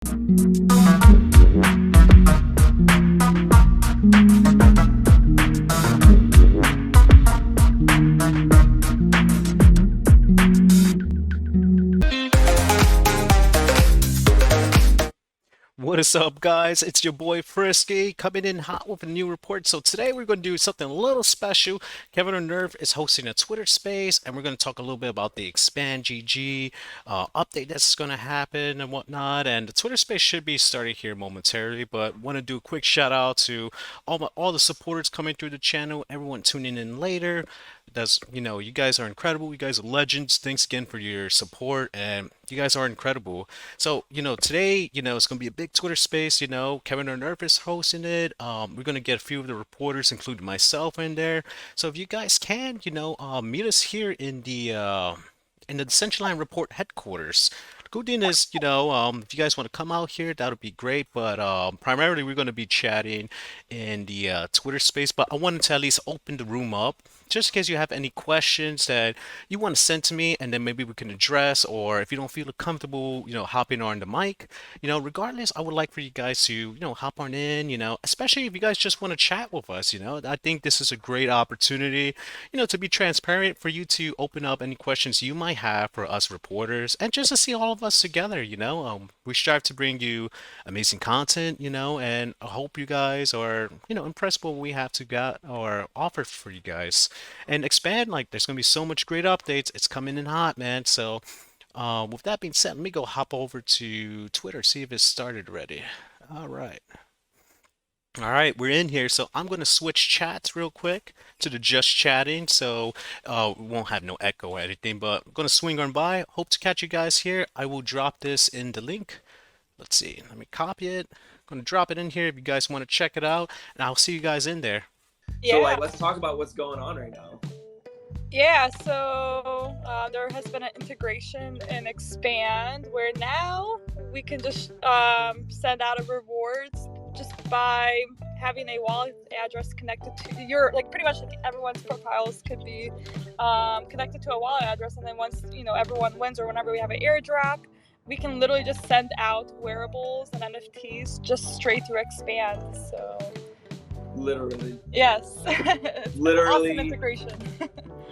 What is up, guys? It's your boy Frisky coming in hot with a new report. So today we're going to do something a little special. Kevin or Nerve is hosting a Twitter space, and we're going to talk a little bit about the Expand GG update that's going to happen and whatnot. And the Twitter space should be starting here momentarily, but want to do a quick shout out to all the supporters coming through the channel, everyone tuning in later. That's, you guys are incredible. You guys are legends. Thanks again for your support, and you guys are incredible. So, today, it's going to be a big Twitter space. Kevin Nerf is hosting it. We're going to get a few of the reporters, including myself, in there. So if you guys can, meet us here in the Decentraland Report headquarters. The good thing is, if you guys want to come out here, that would be great. But primarily, we're going to be chatting in the Twitter space. But I wanted to at least open the room up just in case you have any questions that you want to send to me, and then maybe we can address. Or if you don't feel comfortable, hopping on the mic, regardless, I would like for you guys to, hop on in, especially if you guys just want to chat with us. I think this is a great opportunity, to be transparent, for you to open up any questions you might have for us reporters, and just to see all of us together. We strive to bring you amazing content, and I hope you guys are, impressed with what we have to got or offer for you guys. And expand, like, there's gonna be so much great updates. It's coming in hot, man. So with that being said, let me go hop over to Twitter, see if it's started already. All right. All right, we're in here. So I'm going to switch chats real quick to the just chatting, so we won't have no echo or anything, but I'm going to swing on by. Hope to catch you guys here. I will drop this in the link. Let's see. Let me copy it. I'm going to drop it in here if you guys want to check it out, and I'll see you guys in there. Yeah. So, let's talk about what's going on right now. Yeah, so there has been an integration in Expand where now we can just send out a rewards just by having a wallet address connected to your, like, pretty much like everyone's profiles could be connected to a wallet address, and then once everyone wins or whenever we have an airdrop, we can literally just send out wearables and NFTs just straight through Expand. So literally, yes. Literally, awesome integration.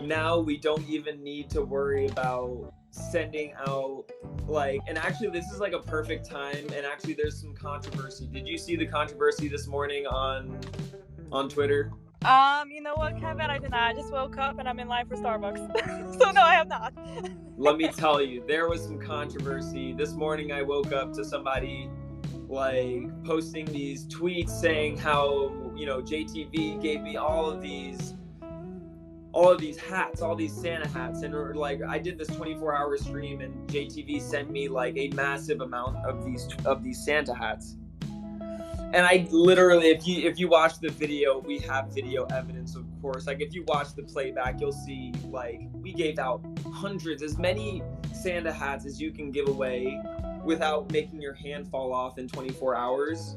Now we don't even need to worry about sending out, like, and actually this is like a perfect time, and actually there's some controversy. Did you see the controversy this morning on Twitter? You know what, Kevin? I did not. I just woke up and I'm in line for Starbucks. So no, I have not. Let me tell you, there was some controversy. This morning I woke up to somebody like posting these tweets saying how, JTV gave me all of these hats, all these Santa hats, and like I did this 24-hour stream, and JTV sent me like a massive amount of these Santa hats. And I literally, if you watch the video, we have video evidence, of course. Like, if you watch the playback, you'll see, like, we gave out hundreds, as many Santa hats as you can give away without making your hand fall off in 24 hours.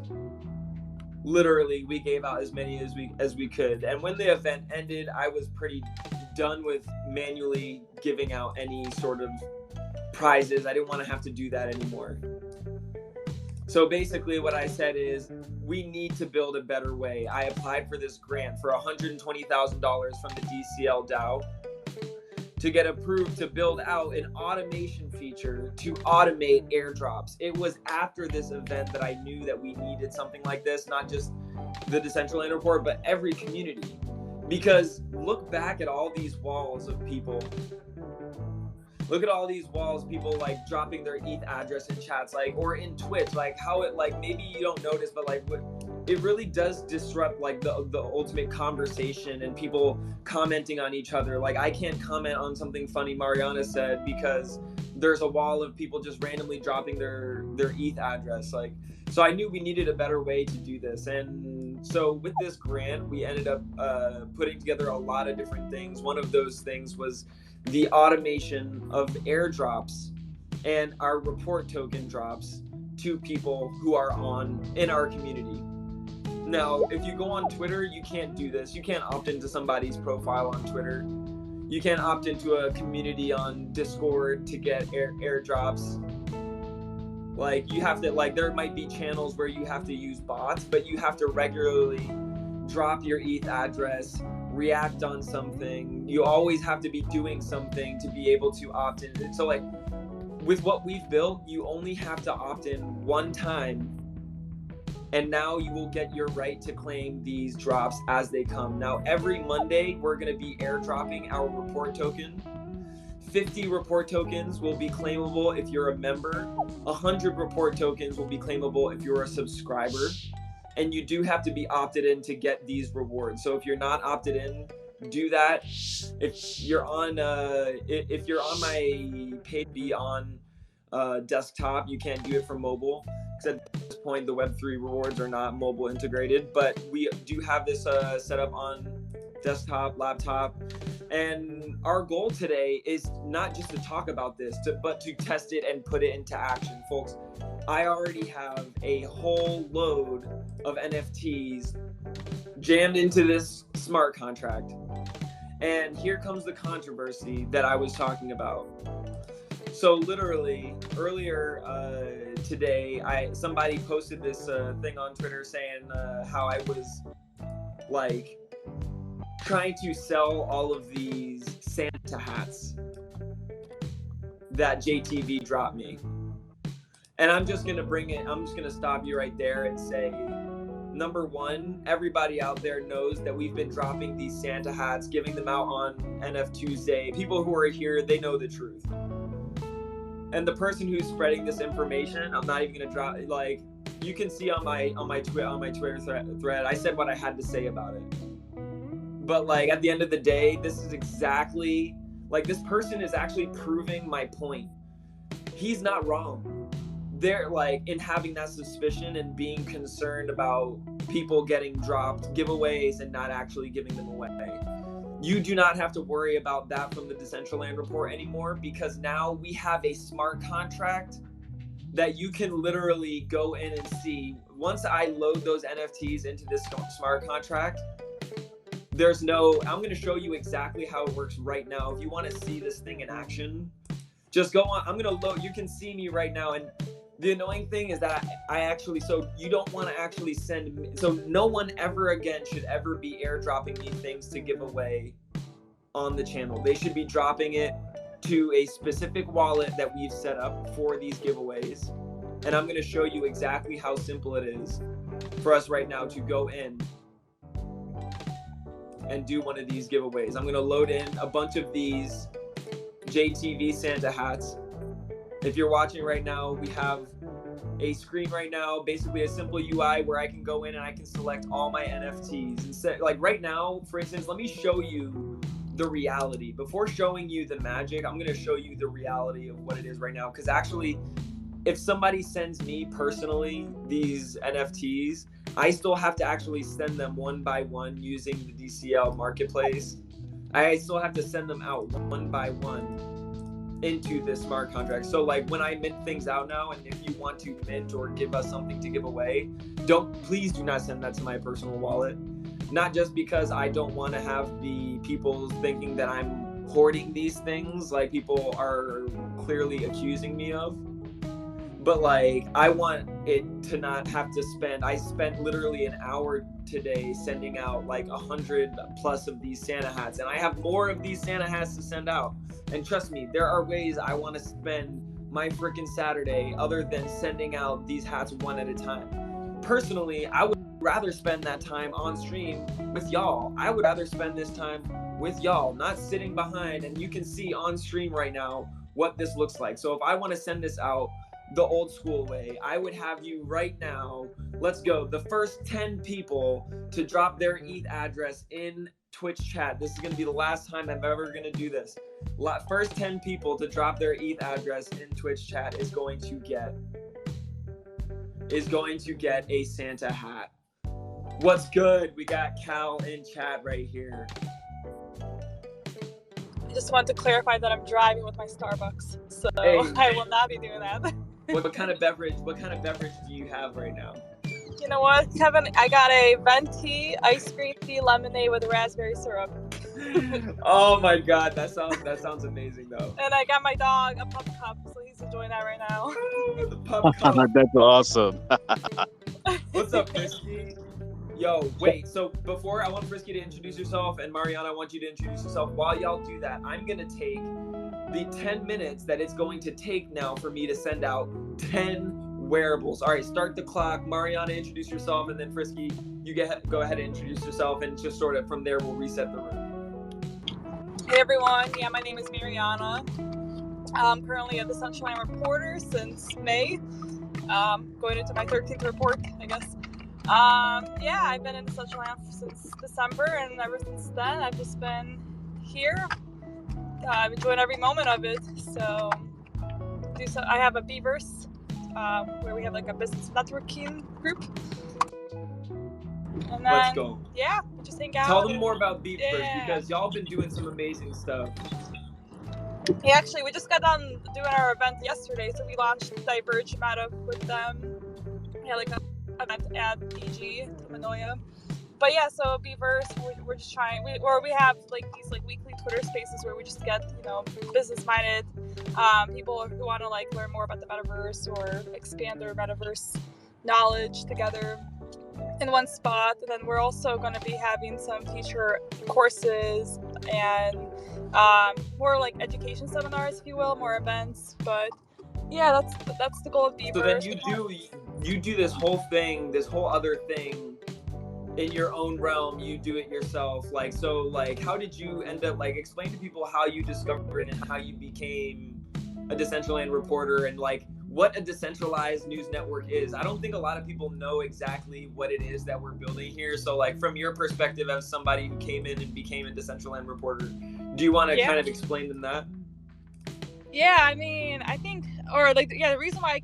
Literally, we gave out as many as we could. And when the event ended, I was pretty done with manually giving out any sort of prizes. I didn't want to have to do that anymore. So basically what I said is, we need to build a better way. I applied for this grant for $120,000 from the DCL DAO to get approved to build out an automation feature to automate airdrops. It was after this event that I knew that we needed something like this, not just the Decentraland Report, but every community. Because look back at all these walls of people. Look at all these walls, people like dropping their ETH address in chats, like, or in Twitch, like how it, like, maybe you don't notice, but like what it really does disrupt like the ultimate conversation and people commenting on each other. Like, I can't comment on something funny Mariana said because there's a wall of people just randomly dropping their ETH address. Like, so I knew we needed a better way to do this. And so with this grant, we ended up putting together a lot of different things. One of those things was the automation of airdrops and our report token drops to people who are in our community. Now, if you go on Twitter, you can't do this. You can't opt into somebody's profile on Twitter. You can't opt into a community on Discord to get airdrops. Like, you have to, like, there might be channels where you have to use bots, but you have to regularly drop your ETH address, react on something. You always have to be doing something to be able to opt in. So, like, with what we've built, you only have to opt in one time, and now you will get your right to claim these drops as they come. Now, every Monday, we're going to be airdropping our report token. 50 report tokens will be claimable if you're a member. 100 report tokens will be claimable if you're a subscriber. And you do have to be opted in to get these rewards. So if you're not opted in, do that. If you're on my paid be on desktop, you can't do it for mobile, because at this point the Web3 rewards are not mobile integrated. But we do have this set up on desktop, laptop, and our goal today is not just to talk about this, but to test it and put it into action, folks. I already have a whole load of NFTs jammed into this smart contract, and here comes the controversy that I was talking about. So literally earlier today, somebody posted this thing on Twitter saying how I was like trying to sell all of these Santa hats that JTV dropped me. And I'm just gonna stop you right there and say, number one, everybody out there knows that we've been dropping these Santa hats, giving them out on NF Tuesday. People who are here, they know the truth. And the person who's spreading this information, I'm not even gonna drop, like, you can see on my Twitter thread, I said what I had to say about it. But like, at the end of the day, this is exactly, like, this person is actually proving my point. He's not wrong. They're like, in having that suspicion and being concerned about people getting dropped giveaways and not actually giving them away. You do not have to worry about that from the Decentraland Report anymore, because now we have a smart contract that you can literally go in and see. Once I load those NFTs into this smart contract, I'm going to show you exactly how it works right now. If you want to see this thing in action, just go on. I'm going to load, you can see me right now. And the annoying thing is that so you don't want to actually so no one ever again should ever be airdropping me things to give away on the channel. They should be dropping it to a specific wallet that we've set up for these giveaways. And I'm going to show you exactly how simple it is for us right now to go in and do one of these giveaways. I'm going to load in a bunch of these JTV Santa hats. If you're watching right now, we have a screen right now, basically a simple UI where I can go in and I can select all my NFTs. Instead, like right now, for instance, let me show you the reality. Before showing you the magic, I'm going to show you the reality of what it is right now. Because actually, if somebody sends me personally these NFTs, I still have to actually send them one by one using the Decentraland Marketplace. I still have to send them out one by one into this smart contract. So like when I mint things out now, and if you want to mint or give us something to give away, please do not send that to my personal wallet. Not just because I don't want to have the people thinking that I'm hoarding these things, like people are clearly accusing me of. But like, I want it to not have to I spent literally an hour today sending out like 100 plus of these Santa hats, and I have more of these Santa hats to send out. And trust me, there are ways I want to spend my freaking Saturday other than sending out these hats one at a time. Personally, I would rather spend that time on stream with y'all. I would rather spend this time with y'all, not sitting behind. And you can see on stream right now what this looks like. So if I want to send this out the old school way, I would have you right now, let's go, the first 10 people to drop their ETH address in Twitch chat. This is going to be the last time I'm ever going to do this. First 10 people to drop their ETH address in Twitch chat is going to get a Santa hat. What's good? We got Cal in chat right here. I just want to clarify that I'm driving with my Starbucks, so Hey. I will not be doing that. What kind of beverage do you have right now? You know what, Kevin? I got a venti ice cream tea lemonade with raspberry syrup. Oh my god, that sounds amazing though. And I got my dog a pup cup, so he's enjoying that right now. Oh, the pup cup. That's awesome. What's up, Frisky? Yo, wait. So before, I want Frisky to introduce yourself, and Mariana, I want you to introduce yourself. While y'all do that, I'm gonna take the 10 minutes that it's going to take now for me to send out 10 wearables. All right, start the clock. Mariana, introduce yourself, and then Frisky, you go ahead and introduce yourself, and just sort of from there, we'll reset the room. Hey everyone, yeah, my name is Mariana. I'm currently a Decentraland reporter since May. Going into my 13th report, I guess. Yeah, I've been in Decentraland since December, and ever since then, I've just been here. I've enjoyed every moment of it. So I have a Beaverse, where we have like a business networking group. And then, Let's go. Yeah, we just hang out. Tell them more about Beaverse, Yeah. because y'all been doing some amazing stuff. Yeah, actually, we just got done doing our event yesterday, so we launched Diverge Meta with them. Yeah, like an event at DG, Manoia. But yeah, so Beaverse, we're just trying, we have like these like weekly Twitter spaces where we just get, business-minded people who want to like learn more about the metaverse or expand their metaverse knowledge together in one spot. And then we're also going to be having some teacher courses and more like education seminars, if you will, more events. But yeah, that's the goal of Beaverse. So then you do this whole thing, this whole other thing in your own realm. You do it yourself. Like, so like, how did you end up, like, explain to people how you discovered and how you became a Decentraland reporter, and like what a decentralized news network is. I don't think a lot of people know exactly what it is that we're building here. So like, from your perspective as somebody who came in and became a Decentraland reporter, do you want to kind of explain them that? Yeah, I mean, I think, the reason why I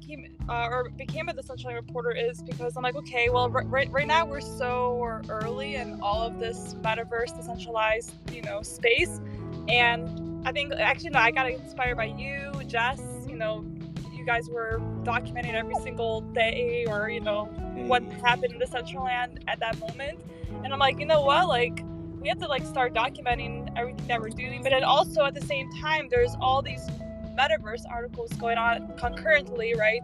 became a Decentraland reporter is because I'm like, okay, well, right now we're so early in all of this metaverse decentralized, space, and I think actually, no, I got inspired by you, Jess. You guys were documenting every single day, or what happened in Decentraland at that moment, and I'm like, you know what, like, we have to like start documenting everything that we're doing, but then also at the same time, there's all these metaverse articles going on concurrently, right?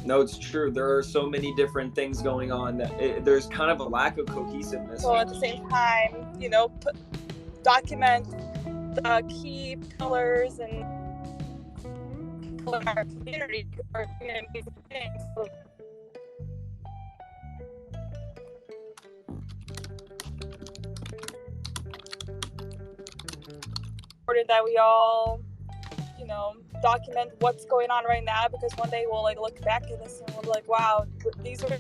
No, it's true. There are so many different things going on that there's kind of a lack of cohesiveness. So at the same time, document the key pillars and our community are doing amazing things. That we all, document what's going on right now, because one day we'll like look back at this and we'll be like, wow, these are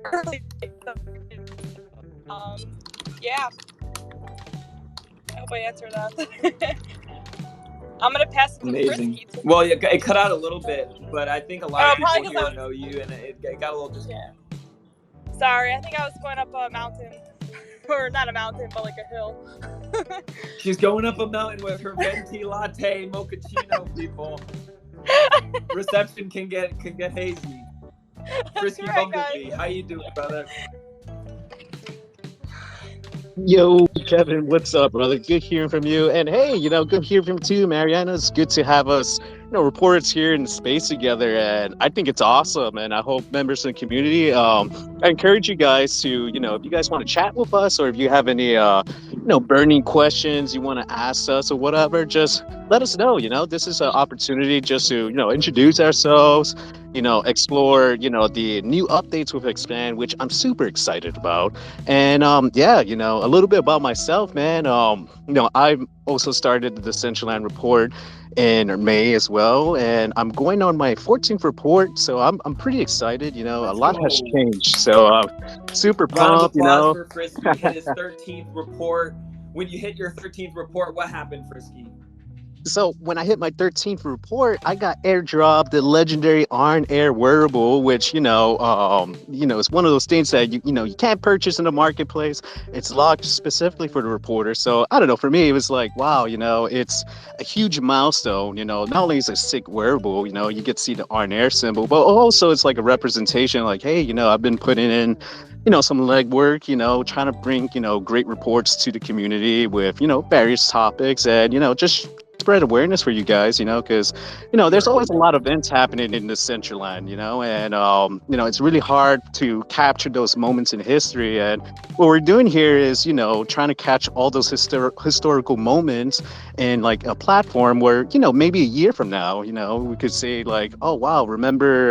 early days. Yeah. I hope I answered that. I'm gonna pass it to Frisky. Well, it cut out a little bit, but I think a lot of people here know you, and it got a little just. Yeah. Sorry, I think I was going up a mountain. Or not a mountain, but like a hill. She's going up a mountain with her venti latte mochaccino, people. Reception can get hazy. Frisky Bumble, how you doing, brother? Yo, Kevin, what's up, brother? Good hearing from you. And hey, good hearing from you too, Mariana. It's good to have us, reporters here in the space together. And I think it's awesome. And I hope members in the community, I encourage you guys to, if you guys want to chat with us, or if you have any, burning questions you want to ask us or whatever, just let us know. This is an opportunity just to, introduce ourselves, explore, the new updates with Expand, which I'm super excited about. And a little bit about myself, man. I've also started the Decentraland Report in May as well, and I'm going on my 14th report, so I'm pretty excited. A lot has changed, so super pumped. For Frisky hit his 13th report. When you hit your 13th report, what happened, Frisky? So when I hit my 13th report, I got airdropped the legendary Iron Air wearable, which it's one of those things that you can't purchase in the marketplace. It's locked specifically for the reporter. So I don't know. For me, it was like, wow, it's a huge milestone. Not only is it a sick wearable, you get to see the Iron Air symbol, but also it's like a representation. Like, hey, I've been putting in some legwork, trying to bring, great reports to the community with, various topics and, just spread awareness for you guys, because, there's always a lot of events happening in the Decentraland, and, it's really hard to capture those moments in history. And what we're doing here is, trying to catch all those historical moments in like a platform where, maybe a year from now, we could say like, oh, wow, remember,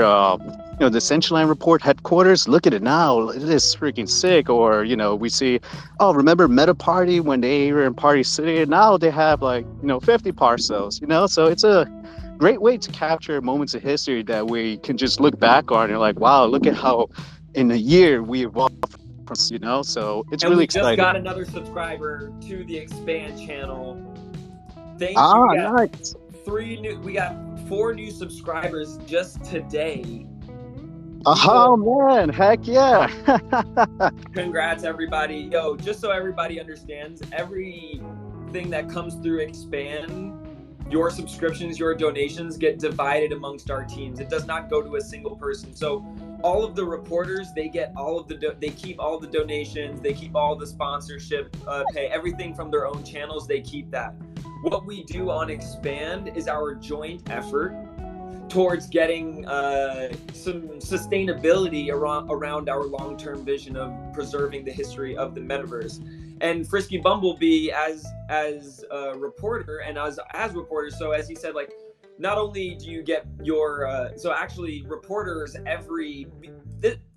the Decentraland Report headquarters, look at it now. It is freaking sick. Or, we see, oh, remember Meta Party when they were in Party City? And now they have like, 50 parcels, So it's a great way to capture moments of history that we can just look back on and like, wow, look at how in a year we evolved, So it's And really we just exciting. got another subscriber to the Expand channel. Thank you. Nice. We got 4 new subscribers just today. Oh man, heck yeah. Congrats everybody. Yo, just so everybody understands, everything that comes through Expand, your subscriptions, your donations get divided amongst our teams. It does not go to a single person. So all of the reporters, they get all of they keep all the donations, they keep all the sponsorship pay, everything from their own channels, they keep that. What we do on Expand is our joint effort towards getting some sustainability around our long-term vision of preserving the history of the metaverse. And Frisky Bumblebee as a reporter and as reporters, so as he said, like, not only do you get your so actually reporters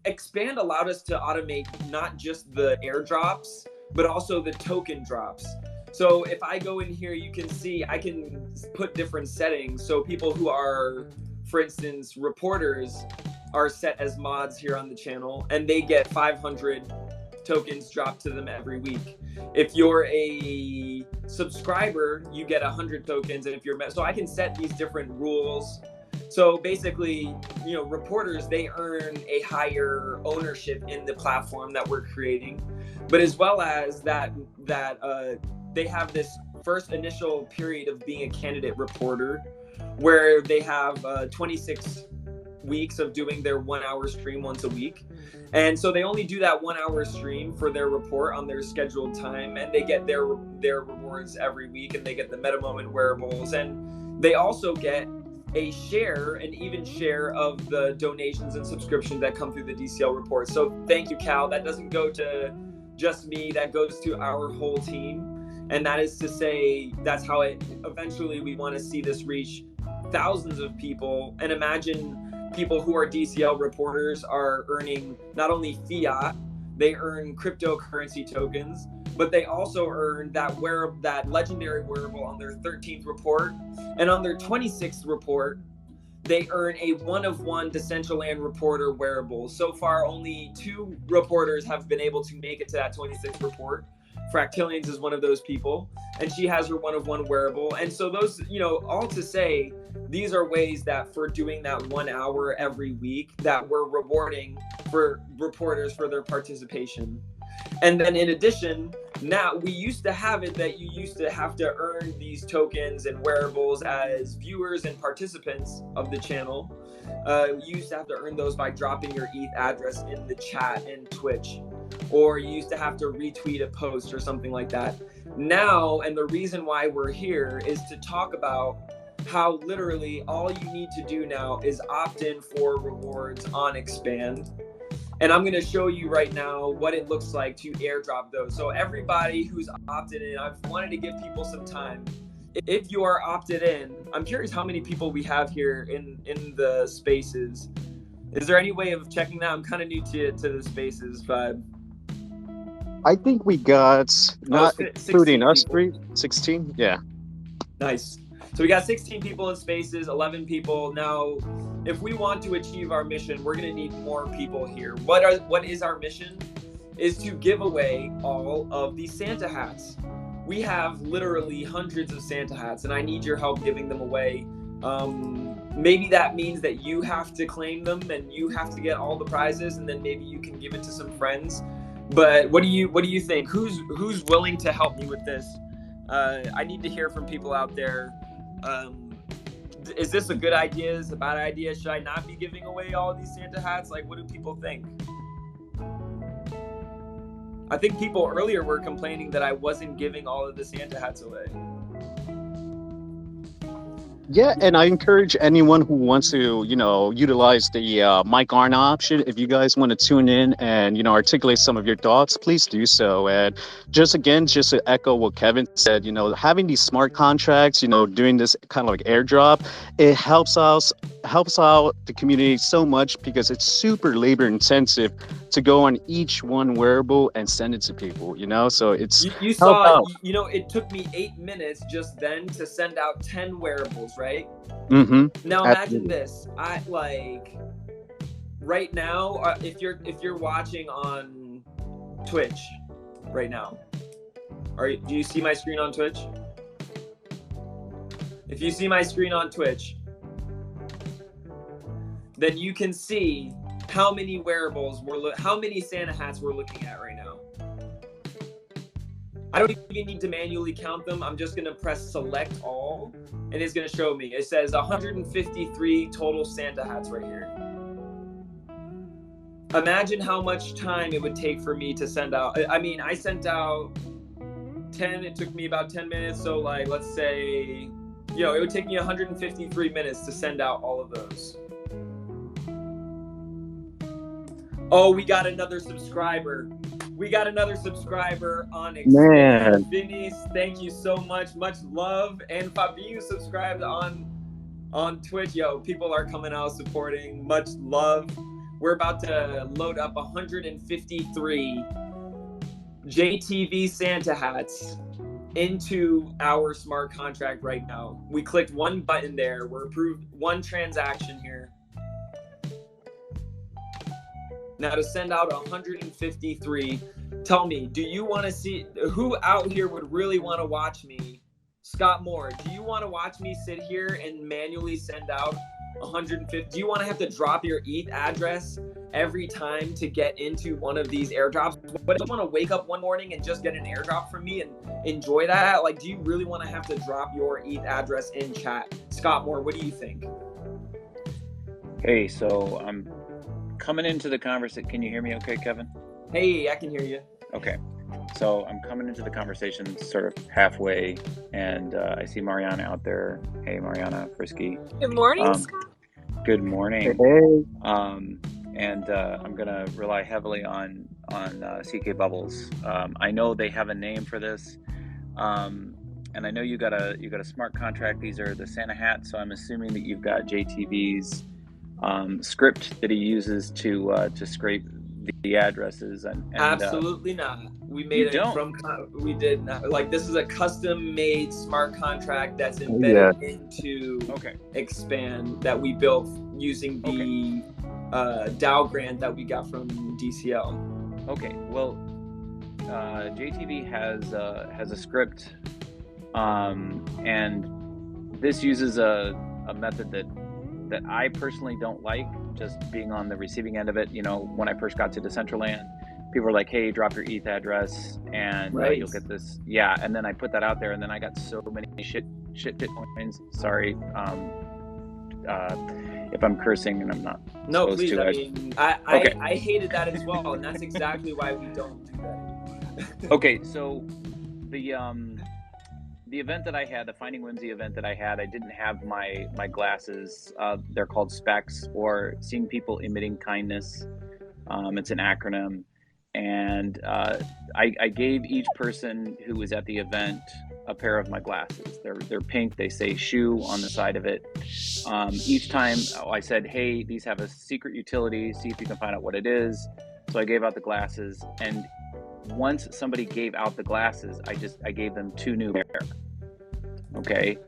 Expand allowed us to automate not just the airdrops but also the token drops. So if I go in here, you can see I can put different settings. So people who are, for instance, reporters are set as mods here on the channel, and they get 500 tokens dropped to them every week. If you're a subscriber, you get 100 tokens, and if you're so I can set these different rules. So basically, reporters, they earn a higher ownership in the platform that we're creating, but as well as that they have this first initial period of being a candidate reporter where they have 26 weeks of doing their 1-hour stream once a week. And so they only do that 1-hour stream for their report on their scheduled time, and they get their rewards every week, and they get the Meta Moment wearables, and they also get an even share of the donations and subscriptions that come through the DCL report. So thank you, Cal. That doesn't go to just me, that goes to our whole team. And that is to say, that's how eventually we want to see this reach thousands of people. And imagine people who are DCL reporters are earning not only fiat, they earn cryptocurrency tokens, but they also earn that legendary wearable on their 13th report. And on their 26th report, they earn a one-of-one Decentraland reporter wearable. So far, only 2 reporters have been able to make it to that 26th report. Fractillions is one of those people, and she has her one-of-one wearable. And so those, all to say, these are ways that for doing that 1 hour every week that we're rewarding for reporters for their participation. And then in addition, now we used to have it that you used to have to earn these tokens and wearables as viewers and participants of the channel. You used to have to earn those by dropping your ETH address in the chat in Twitch, or you used to have to retweet a post or something like that. Now, and the reason why we're here is to talk about how literally all you need to do now is opt in for rewards on Expand. And I'm going to show you right now what it looks like to airdrop those. So everybody who's opted in, I've wanted to give people some time. If you are opted in, I'm curious how many people we have here in the spaces. Is there any way of checking that? I'm kind of new to the spaces vibe. I think we got, not including us people. 16? Yeah. Nice. So we got 16 people in spaces, 11 people. Now, if we want to achieve our mission, we're going to need more people here. What is our mission? Is to give away all of these Santa hats. we have literally hundreds of Santa hats, and I need your help giving them away. Maybe that means that you have to claim them and you have to get all the prizes, and then maybe you can give it to some friends. But what do you think? Who's willing to help me with this? I need to hear from people out there. Is this a good idea? Is it a bad idea? Should I not be giving away all of these Santa hats? Like, what do people think? I think people earlier were complaining that I wasn't giving all of the Santa hats away. Yeah, and I encourage anyone who wants to, utilize the mic on option. If you guys want to tune in and, articulate some of your thoughts, please do so. And just to echo what Kevin said, having these smart contracts, doing this kind of like airdrop, it helps out the community so much because it's super labor intensive to go on each one wearable and send it to people, so it's you saw, it took me 8 minutes just then to send out 10 wearables, right? Mm-hmm. Now imagine this. I right now, if you're watching on Twitch right now, do you see my screen on Twitch? If you see my screen on Twitch, then you can see how many wearables how many Santa hats we're looking at right now. I don't even need to manually count them. I'm just gonna press select all, and it's gonna show me. It says 153 total Santa hats right here. Imagine how much time it would take for me to send out. I sent out 10. It took me about 10 minutes. So like, let's say, it would take me 153 minutes to send out all of those. Oh, we got another subscriber. On Expand. Man. Vinny, thank you so much. Much love. And Fabio subscribed on Twitch. Yo, people are coming out supporting. Much love. We're about to load up 153 JTV Santa hats into our smart contract right now. We clicked one button there. We're approved one transaction here. Now to send out 153, tell me, do you want to see, who out here would really want to watch me? Scott Moore, do you want to watch me sit here and manually send out 150? Do you want to have to drop your ETH address every time to get into one of these airdrops? But do you want to wake up one morning and just get an airdrop from me and enjoy that? Like, do you really want to have to drop your ETH address in chat? Scott Moore, what do you think? Hey, so I'm coming into the conversation. Can you hear me okay, Kevin? Hey, I can hear you. Okay. So I'm coming into the conversation sort of halfway, and I see Mariana out there. Hey, Mariana, Frisky. Good morning, Scott. Good morning. Hey. And I'm gonna rely heavily on CK Bubbles. I know they have a name for this, and I know you got a smart contract. These are the Santa hats, so I'm assuming that you've got JTV's script that he uses to scrape the addresses and absolutely not. We made we did not. Like, this is a custom made smart contract that's embedded into Expand that we built using the DAO grant that we got from DCL. Okay, well, JTV has a script, and this uses a method that I personally don't like, just being on the receiving end of it. When I first got to Decentraland, people were like, hey, drop your ETH address and you'll get this. Yeah, and then I put that out there, and then I got so many shit bitcoins. Sorry if I'm cursing, and I'm not. No, please. I hated that as well, and that's exactly why we don't do that. Okay, so the event that I had, the Finding Whimsy event that I had, I didn't have my glasses. They're called SPECs, or Seeing People Emitting Kindness. It's an acronym. And I gave each person who was at the event a pair of my glasses. They're pink. They say shoe on the side of it. Each time I said, hey, these have a secret utility. See if you can find out what it is. So I gave out the glasses, and once somebody gave out the glasses, I gave them 2 new pair. Okay.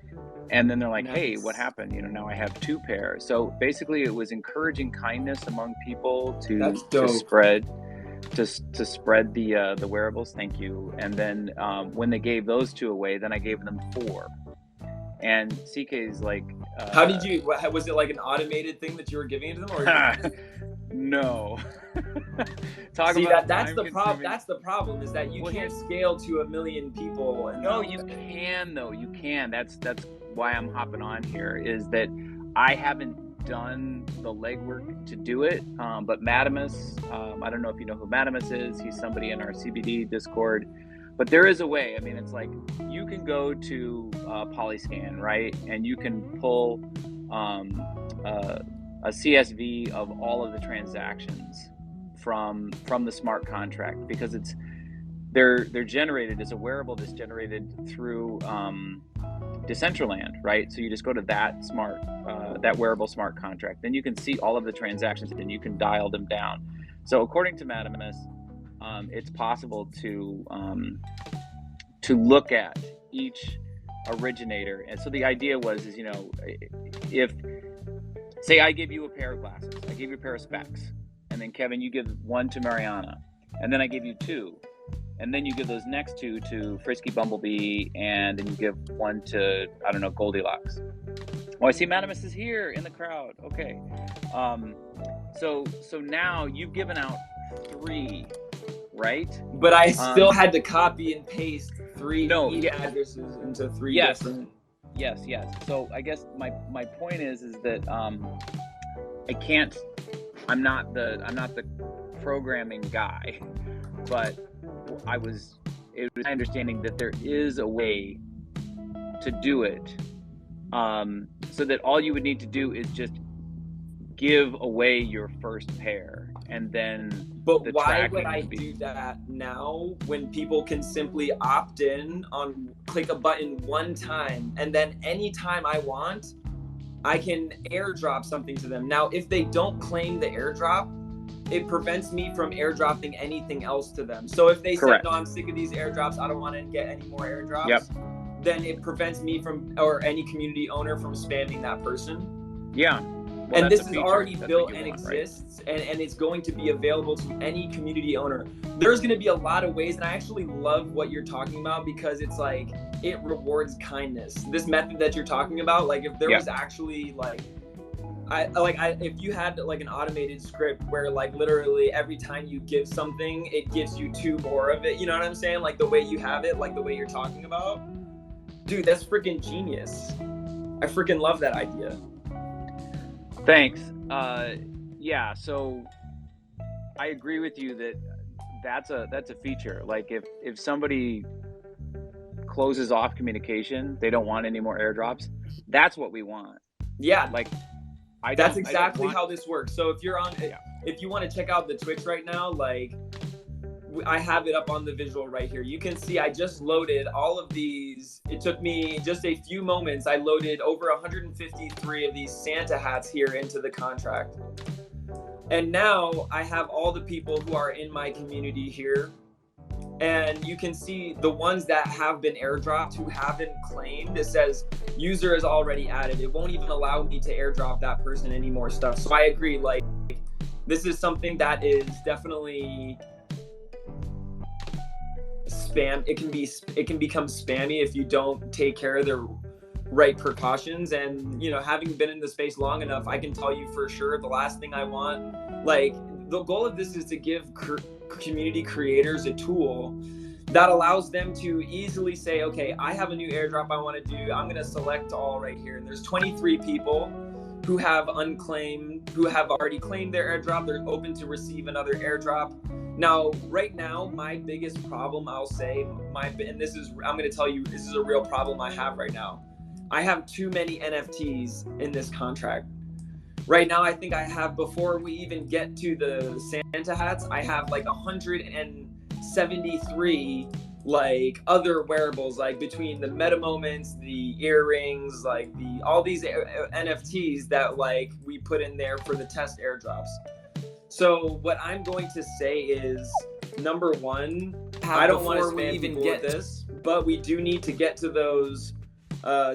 And then they're like, hey, what happened? Now I have 2 pairs. So basically it was encouraging kindness among people to spread. to spread the wearables. Thank you. And then when they gave those 2 away, then I gave them 4. And CK's like, how did you? Was it like an automated thing that you were giving to them, or? No. See, that's the problem. That's the problem, is that you can't scale to 1 million people. And no, you can though. You can. That's why I'm hopping on here. Is that I haven't done the legwork to do it. But Madamus, I don't know if you know who Madamus is. He's somebody in our CBD Discord. But there is a way. I mean, it's like you can go to Polyscan, right, and you can pull a CSV of all of the transactions from the smart contract, because they're generated as a wearable that's generated through Decentraland, right? So you just go to that wearable smart contract, then you can see all of the transactions and you can dial them down. So according to Madamus, it's possible to look at each originator. And so the idea is, you know, if say I give you a pair of glasses, I give you a pair of specs, and then Kevin, you give 1 to Mariana, and then I give you 2, and then you give those next 2 to Frisky Bumblebee, and then you give 1 to, I don't know, Goldilocks. Oh, I see Madamus is here in the crowd. Okay. So now you've given out 3, right? But I still had to copy and paste 3 addresses into 3 different. Yes. So I guess my point is that I can't. I'm not the programming guy, but it was my understanding that there is a way to do it, so that all you would need to do is just give away your first pair, and then. But why would I do that now when people can simply opt in click a button 1 time, and then anytime I want, I can airdrop something to them? Now, if they don't claim the airdrop, it prevents me from airdropping anything else to them. So if they say, no, I'm sick of these airdrops, I don't want to get any more airdrops, then it prevents me from, or any community owner from, spamming that person. Yeah. Well, and this is already built and exists, right? and it's going to be available to any community owner. There's going to be a lot of ways, and I actually love what you're talking about, because it's like, it rewards kindness. This method that you're talking about, like if there was actually if you had like an automated script where like literally every time you give something, it gives you 2 more of it. You know what I'm saying? Like the way you have it, like the way you're talking about. Dude, that's freaking genius. I freaking love that idea. Thanks. So I agree with you that that's a feature. Like if somebody closes off communication, they don't want any more airdrops, that's what we want. Yeah. Like that's exactly how this works. So if you're on, if you want to check out the Twitch right now, like I have it up on the visual right here. You can see I just loaded all of these. It took me just a few moments. I loaded over 153 of these Santa hats here into the contract. And now I have all the people who are in my community here. And you can see the ones that have been airdropped who haven't claimed. It says user is already added. It won't even allow me to airdrop that person any more stuff. So I agree. Like, this is something that is definitely spam. It can become spammy if you don't take care of the right precautions. And you know, having been in the space long enough, I can tell you for sure the last thing I want, like the goal of this is to give community creators a tool that allows them to easily say, okay, I have a new airdrop I want to do. I'm going to select all right here. And there's 23 people who have already claimed their airdrop. They're open to receive another airdrop. Now, right now, my biggest problem, I'll say, I'm going to tell you, this is a real problem I have right now. I have too many NFTs in this contract. Right now, I think I have, before we even get to the Santa hats, I have like 173 like other wearables, like between the meta moments, the earrings, like all these NFTs that like we put in there for the test airdrops. So what I'm going to say is, number one, I don't want to even get this, but we do need to get to those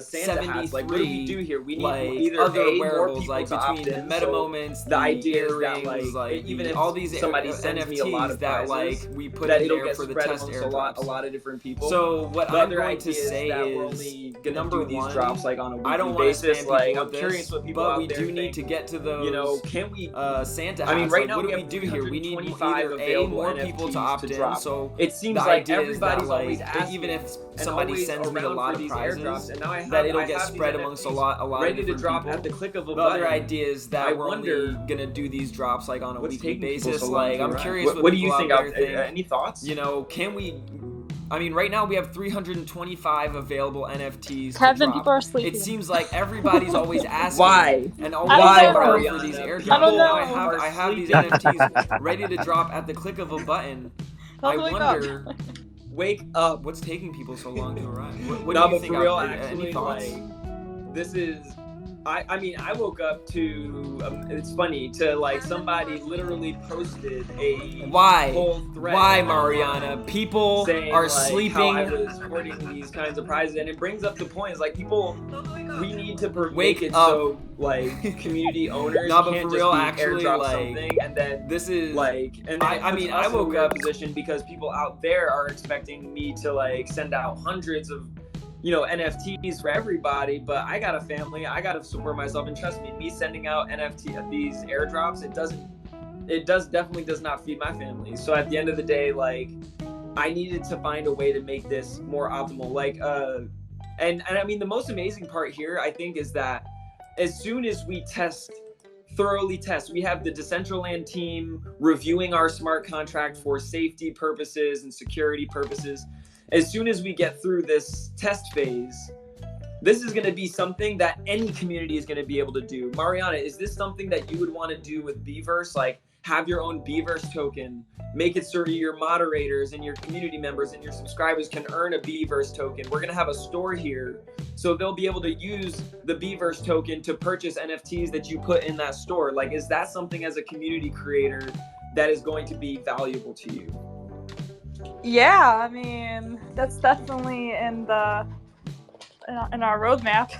Santa hats. Like, what do we do here? We need like either other more wearables, people like to between opt the in. meta So moments, the idea is that earrings, like even if all these somebody sends NFTs me a lot of that prizes, like we put that in it'll there get for the spread test amongst airdrops. a lot of different people. So what The I'm other going to idea is say that we're is, only gonna number do these one, drops like on a weekly I don't want to basis. spam Like, people I'm with curious this, what people but out we there do think. need to get to those. You know, can we? Santa hats. I mean, right like, now what we do we have do here? We need 325 either available more NFTs people to opt to in. drop. So It seems the like idea is everybody's that, always like, asking, even if and somebody always sends me a around lot for of these prizes, airdrops, and now I have, that it'll I get have spread these amongst a NFTs lot ready of to different drop people. at the click of a The button. other idea is that I we're wonder only gonna do these drops like on a what's weekly taking people basis. so long Like, to I'm arrive. curious What do you people think out out there there? think. Any thoughts? You know, can we? I mean, right now we have 325 available NFTs to Kevin, drop. people are sleeping. It seems like everybody's always asking Why? and I always don't Why, know. around for these Mariana? airdrops. I don't Now I know. have these sleeping. NFTs ready to drop at the click of a button. I Don't wake up. wonder Wake up. what's taking people so long to arrive. What No, do you but think? for real, Any actually, thoughts? like, this is. I mean, I woke up to. It's funny to like somebody literally posted a Why? whole thread. Why, online Mariana? People saying, are like, sleeping. How I was hoarding these kinds of prizes, and it brings up the point. Is like people, we need to Wake make it up. so like community owners Nah, but can't for just real, be actually, airdrop like, something and then This is like, and then I mean, I woke up position because people out there are expecting me to like send out hundreds of, you know, NFTs for everybody, but I got a family, I got to support myself, and trust me sending out these airdrops, definitely does not feed my family. So at the end of the day, like, I needed to find a way to make this more optimal. Like, and I mean, the most amazing part here, I think, is that as soon as we thoroughly test, we have the Decentraland team reviewing our smart contract for safety purposes and security purposes. As soon as we get through this test phase, this is going to be something that any community is going to be able to do. Mariana, is this something that you would want to do with Beaverse? Like, have your own Beaverse token, make it so your moderators and your community members and your subscribers can earn a Beaverse token. We're going to have a store here, so they'll be able to use the Beaverse token to purchase NFTs that you put in that store. Like, is that something as a community creator that is going to be valuable to you? Yeah, I mean, that's definitely in our roadmap.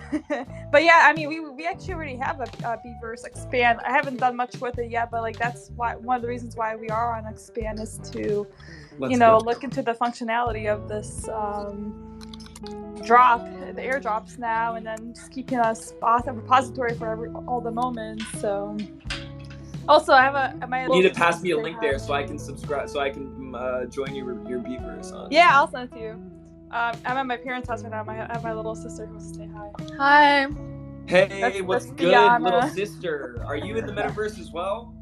But yeah, I mean, we actually already have a Beaverse Expand. I haven't done much with it yet, but like that's why one of the reasons why we are on Expand is to, look into the functionality of this drop, the airdrops now, and then just keeping a repository for all the moments. So. Also, I have my. You need to pass me a link there so I can subscribe, so I can join your Beaverse on. Yeah, I'll send it to you. I'm at my parents' house right now. I have my little sister who wants to say hi. Hi. Hey, what's that's good, Diana. little sister? Are you in the metaverse as well?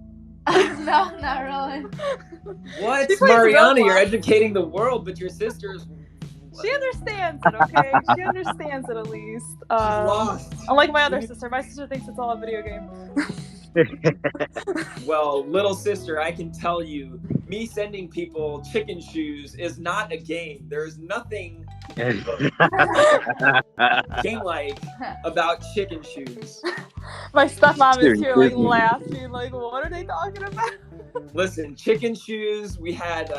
No, not really. What? She plays Mariana, you're Roblox. educating the world, but your sister's... She understands it, okay? She understands it at least. She's lost. Unlike my other sister. My sister thinks it's all a video game. Well, little sister, I can tell you, me sending people chicken shoes is not a game. There's nothing game-like about chicken shoes. My stepmom is here, like, Disney. laughing, like, what are they talking about? Listen, chicken shoes, we had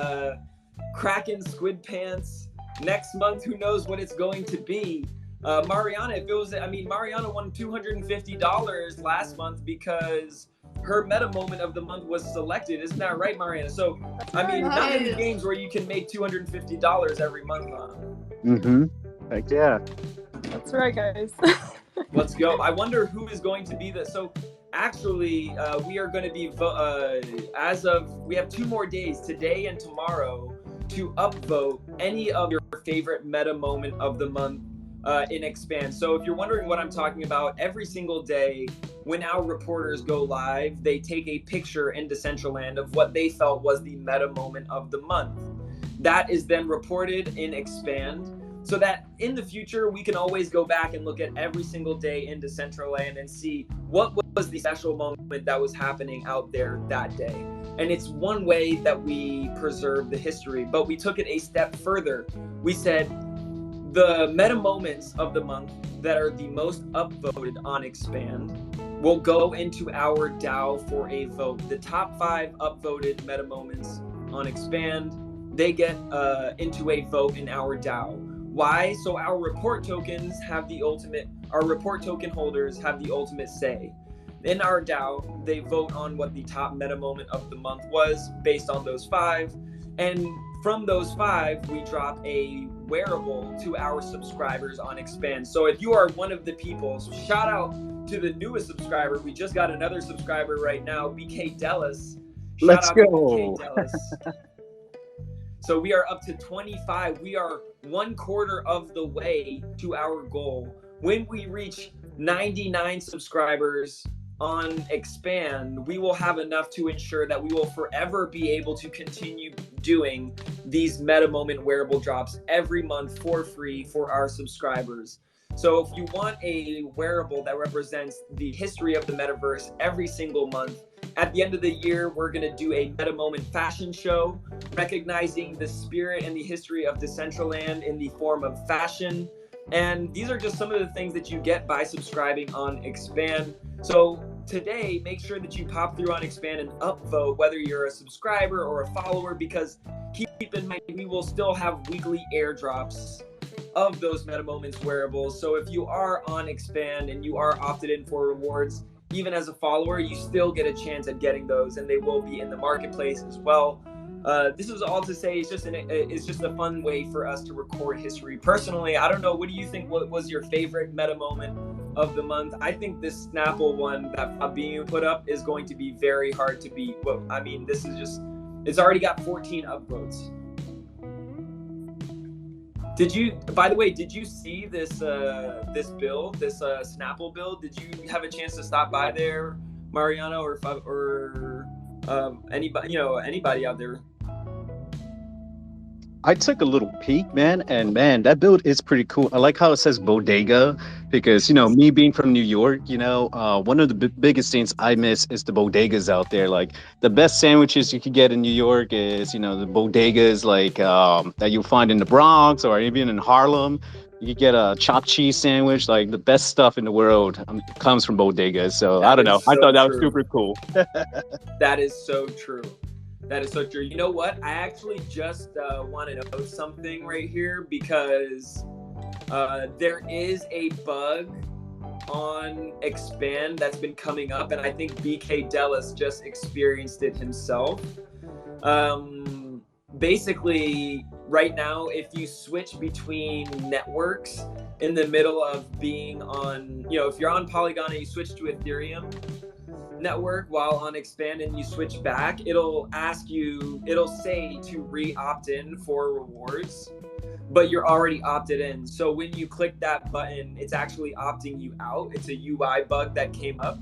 Kraken squid pants. Next month, who knows what it's going to be. Mariana, Mariana won $250 last month because her meta moment of the month was selected. Isn't that right, Mariana? So, I mean, not many games where you can make $250 every month on. Mm-hmm. Heck yeah. That's right, guys. Let's go. I wonder who is going to be the... So, actually, we are going to be... we have 2 more days, today and tomorrow, to upvote any of your favorite meta moment of the month in Expand. So if you're wondering what I'm talking about, every single day when our reporters go live, they take a picture in Decentraland of what they felt was the meta moment of the month. That is then reported in Expand, so that in the future we can always go back and look at every single day in Decentraland and see what was the special moment that was happening out there that day. And it's one way that we preserve the history, but we took it a step further. We said the meta moments of the month that are the most upvoted on Expand will go into our DAO for a vote. The top 5 upvoted meta moments on Expand, they get into a vote in our DAO. Why? So our report token holders have the ultimate say. In our DAO, they vote on what the top meta moment of the month was based on those 5. And from those 5, we drop a wearable to our subscribers on Expand. So if you are one of the people, so shout out to the newest subscriber. We just got another subscriber right now, BK Dellis. Let's Shout out go. to BK Dellis. So we are up to 25. We are 1/4 of the way to our goal. When we reach 99 subscribers on Expand, we will have enough to ensure that we will forever be able to continue doing these meta moment wearable drops every month for free for our subscribers. So if you want a wearable that represents the history of the metaverse every single month, at the end of the year, we're going to do a meta moment fashion show, recognizing the spirit and the history of Decentraland in the form of fashion. And these are just some of the things that you get by subscribing on Expand. So today, make sure that you pop through on Expand and upvote whether you're a subscriber or a follower, because keep in mind, we will still have weekly airdrops of those meta moments wearables. So if you are on Expand and you are opted in for rewards, even as a follower, you still get a chance at getting those, and they will be in the marketplace as well. This is all to say, it's just a fun way for us to record history. Personally, I don't know, what do you think? What was your favorite meta moment of the month? I think this Snapple one that Fabinho put up is going to be very hard to beat. Well, I mean, it's already got 14 upvotes. By the way, did you see this build, this Snapple build? Did you have a chance to stop by there, Mariano, or anybody out there? I took a little peek, man, and man, that build is pretty cool. I like how it says bodega, because, me being from New York, one of the biggest things I miss is the bodegas out there. Like, the best sandwiches you could get in New York is, the bodegas like that you'll find in the Bronx or even in Harlem. You could get a chopped cheese sandwich. Like, the best stuff in the world comes from bodegas. So I don't know. I thought that was super cool. That is so true. That is so true. You know what? I actually just want to note something right here, because there is a bug on Expand that's been coming up, and I think BK Dellis just experienced it himself. Basically, right now, if you switch between networks in the middle of being on, if you're on Polygon and you switch to Ethereum network while on Expand and you switch back, it'll say to re-opt in for rewards, but you're already opted in. So when you click that button, it's actually opting you out. It's a UI bug that came up.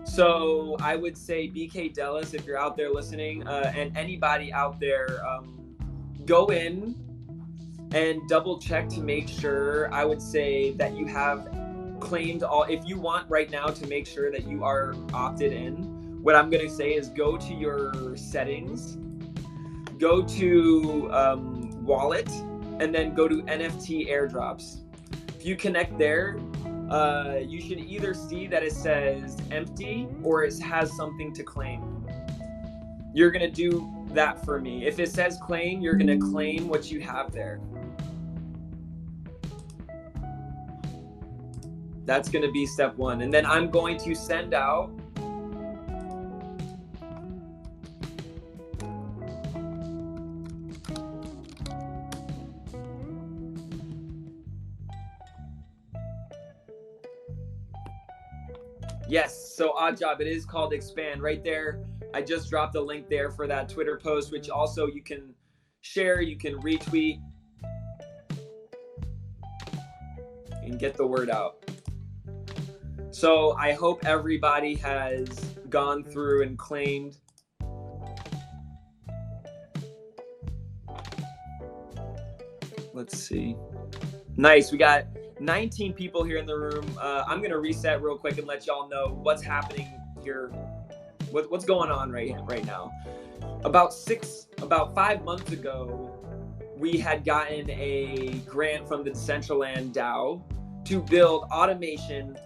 So I would say, BK Dellis, if you're out there listening, and anybody out there, go in and double check to make sure, I would say, that you have claimed all. If you want right now to make sure that you are opted in, what I'm going to say is go to your settings, go to wallet, and then go to NFT airdrops. If you connect there, you should either see that it says empty or it has something to claim. You're going to do that for me. If it says claim, you're going to claim what you have there. That's going to be step 1. And then I'm going to send out Yes, so odd job. It is called Expand right there. I just dropped a link there for that Twitter post, which also you can share, you can retweet, and get the word out. So I hope everybody has gone through and claimed. Let's see. Nice. We got 19 people here in the room. I'm going to reset real quick and let y'all know what's happening here. What's going on right now. About 5 months ago, we had gotten a grant from the Decentraland DAO to build automation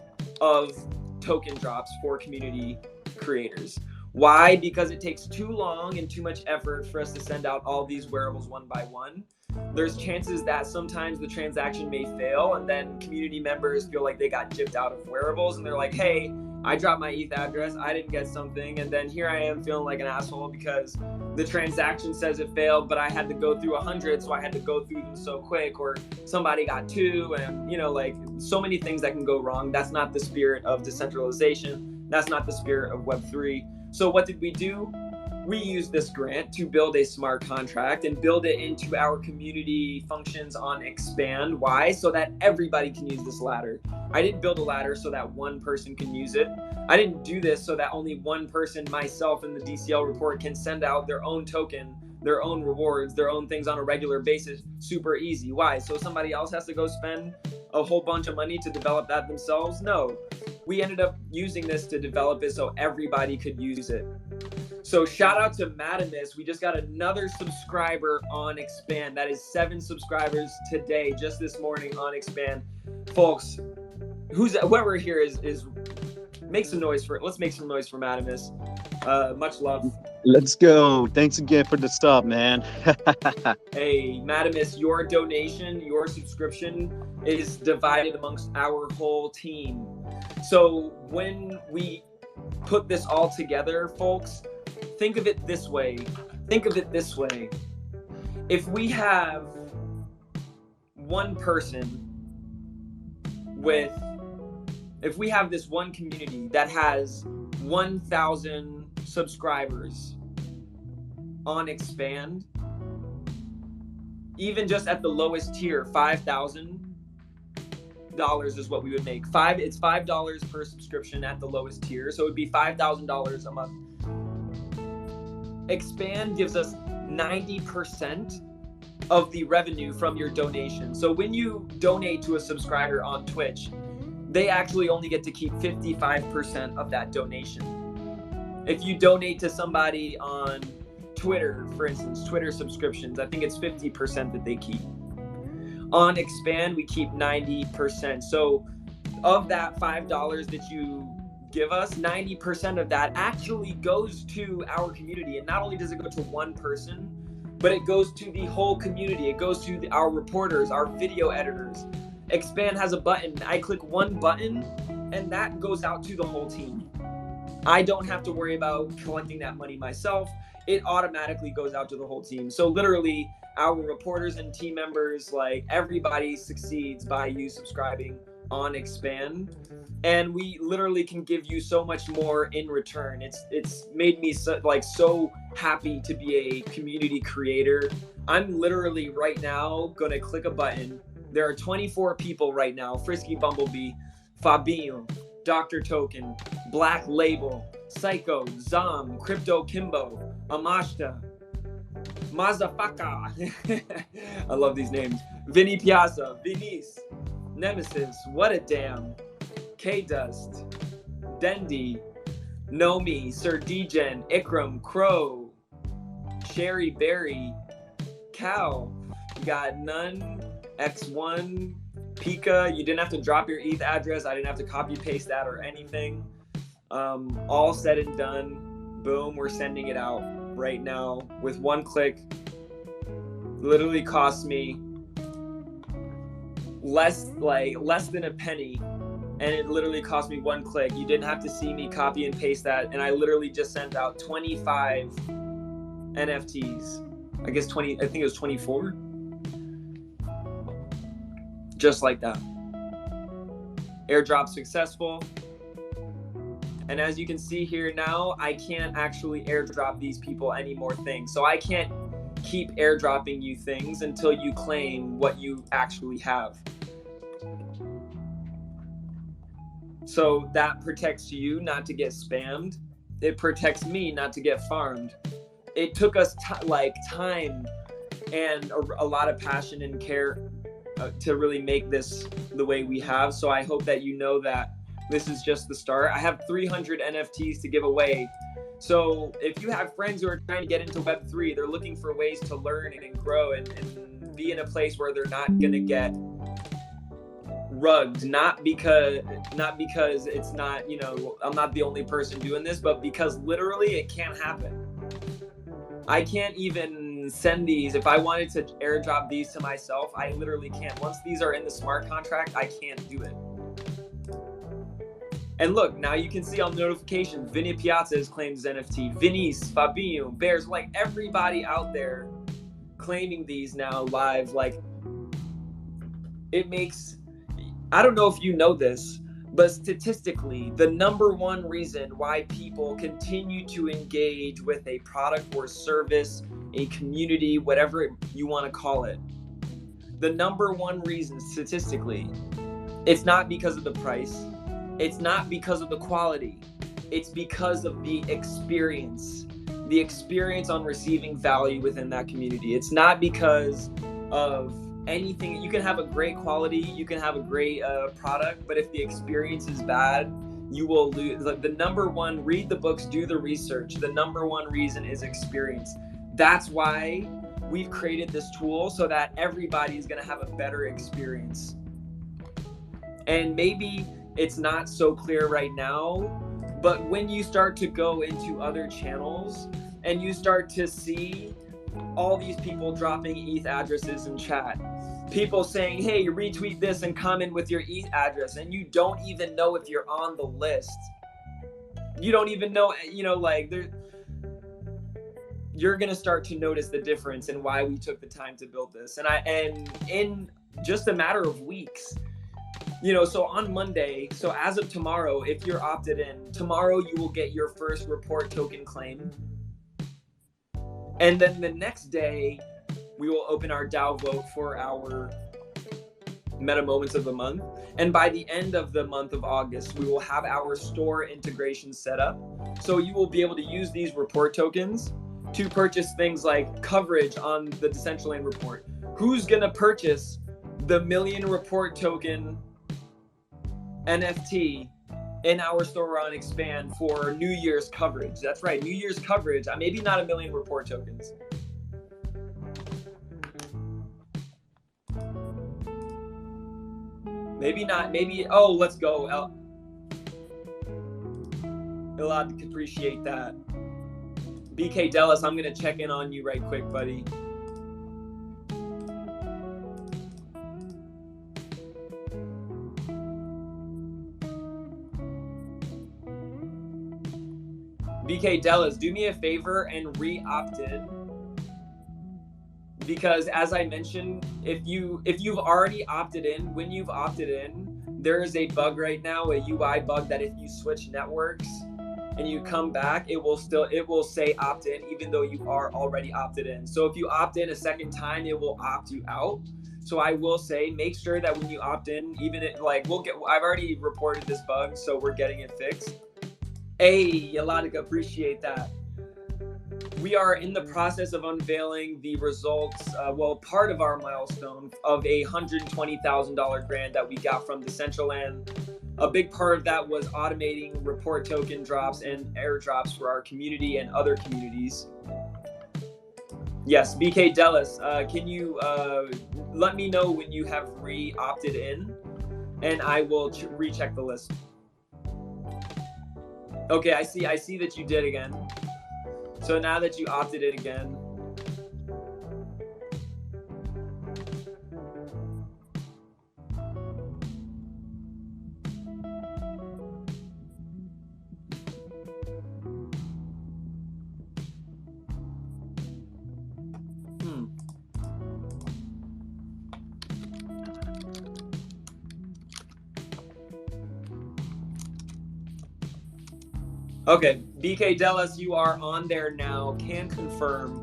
of token drops for community creators. Why? Because it takes too long and too much effort for us to send out all these wearables one by one. there's chances that sometimes the transaction may fail, and then community members feel like they got gypped out of Wearables, and they're like, hey, I dropped my ETH address, I didn't get something, and then here I am feeling like an asshole because the transaction says it failed, but I had to go through 100, so I had to go through them so quick, or somebody got 2, and like so many things that can go wrong. That's not the spirit of decentralization. That's not the spirit of Web3. So what did we do? We used this grant to build a smart contract and build it into our community functions on Expand. Why? So that everybody can use this ladder. I didn't build a ladder so that one person can use it. I didn't do this so that only one person, myself and the DCL report, can send out their own token, their own rewards, their own things on a regular basis. Super easy. Why? So somebody else has to go spend a whole bunch of money to develop that themselves? No. We ended up using this to develop it so everybody could use it. So shout out to Madamus. We just got another subscriber on Expand. That is 7 subscribers today, just this morning on Expand. Folks, whoever here is make some noise for it. Let's make some noise for Madamus. Much love. Let's go. Thanks again for the stop, man. Hey, Madamus, your donation, your subscription is divided amongst our whole team. So when we put this all together, folks, think of it this way. If we have one person if we have this one community that has 1,000 subscribers on Expand, even just at the lowest tier, $5,000 is what we would make. It's $5 per subscription at the lowest tier, so it would be $5,000 a month. Expand gives us 90% of the revenue from your donation. So when you donate to a subscriber on Twitch, they actually only get to keep 55% of that donation. If you donate to somebody on Twitter, for instance, Twitter subscriptions, I think it's 50% that they keep. On Expand, we keep 90%. So of that $5 that you give us, 90% of that actually goes to our community. And not only does it go to one person, but it goes to the whole community. It goes to our reporters, our video editors. Expand has a button. I click one button and that goes out to the whole team. I don't have to worry about collecting that money myself. It automatically goes out to the whole team. So literally our reporters and team members, like everybody succeeds by you subscribing on Expand. And we literally can give you so much more in return. It's made me so happy to be a community creator. I'm literally right now gonna click a button. There are 24 people right now: Frisky Bumblebee, Fabio, Dr. Token, Black Label, Psycho, Zom, Crypto Kimbo, Amashta, Mazafaka. I love these names. Vinny Piazza, Vinice, Nemesis, What a Damn, K-Dust, Dendi, Nomi, Sir Degen, Ikram, Crow, Sherry Berry, Cow, you got None, X1, Pika. You didn't have to drop your ETH address. I didn't have to copy paste that or anything. All said and done, boom, we're sending it out right now with one click. Literally cost me less than a penny, and it literally cost me one click. You didn't have to see me copy and paste that, and I literally just sent out 25 NFTs. I think it was 24. Just like that. Airdrop successful. And as you can see here now, I can't actually airdrop these people any more things. So I can't keep airdropping you things until you claim what you actually have. So that protects you not to get spammed. It protects me not to get farmed. It took us time and a lot of passion and care to really make this the way we have. So I hope that you know that this is just the start. I have 300 NFTs to give away. So if you have friends who are trying to get into Web3, they're looking for ways to learn and grow and be in a place where they're not gonna get rugged, not because it's not, I'm not the only person doing this, but because literally it can't happen. I can't even and send these, if I wanted to airdrop these to myself, I literally can't. Once these are in the smart contract, I can't do it. And look, now you can see on the notification, Vinny Piazza is claimed as NFT. Vinice, Fabinho, Bears, like everybody out there claiming these now live. Like, it makes, I don't know if you know this, but statistically, the number one reason why people continue to engage with a product or service, a community, whatever you want to call it, the number one reason statistically, it's not because of the price. It's not because of the quality. It's because of the experience on receiving value within that community. It's not because of anything. You can have a great quality, you can have a great product, but if the experience is bad, you will lose. The number one, read the books, do the research. The number one reason is experience. That's why we've created this tool, so that everybody is going to have a better experience. And maybe it's not so clear right now, but when you start to go into other channels and you start to see all these people dropping ETH addresses in chat, people saying, hey, retweet this and comment with your ETH address, and you don't even know if you're on the list. You don't even know, like, you're going to start to notice the difference in why we took the time to build this. And in just a matter of weeks, so on Monday, so as of tomorrow, if you're opted in, tomorrow you will get your first report token claim. And then the next day, we will open our DAO vote for our Meta Moments of the month. And by the end of the month of August, we will have our store integration set up. So you will be able to use these report tokens to purchase things like coverage on the Decentraland Report. Who's going to purchase the million report token NFT in our store on Expand for New Year's coverage? That's right, New Year's coverage. Maybe not a million report tokens. Maybe not, maybe, oh, let's go. Elad, appreciate that. BK Dallas, I'm going to check in on you right quick, buddy. BK Dallas, do me a favor and re-opt in, because as I mentioned, if you've already opted in, when you've opted in, there is a bug right now, a UI bug, that if you switch networks and you come back, it will say opt in even though you are already opted in. So if you opt in a second time, it will opt you out. So I will say, make sure that when you opt in, even if, like, I've already reported this bug, so we're getting it fixed. Hey, Yalanika, appreciate that. We are in the process of unveiling the results, part of our milestone of a $120,000 grant that we got from Decentraland. A big part of that was automating report token drops and airdrops for our community and other communities. Yes, BK Dallas, can you let me know when you have re-opted in, and I will recheck the list. Okay, I see that you did again. So now that you opted in again, Okay, BK Dallas, you are on there now. Can confirm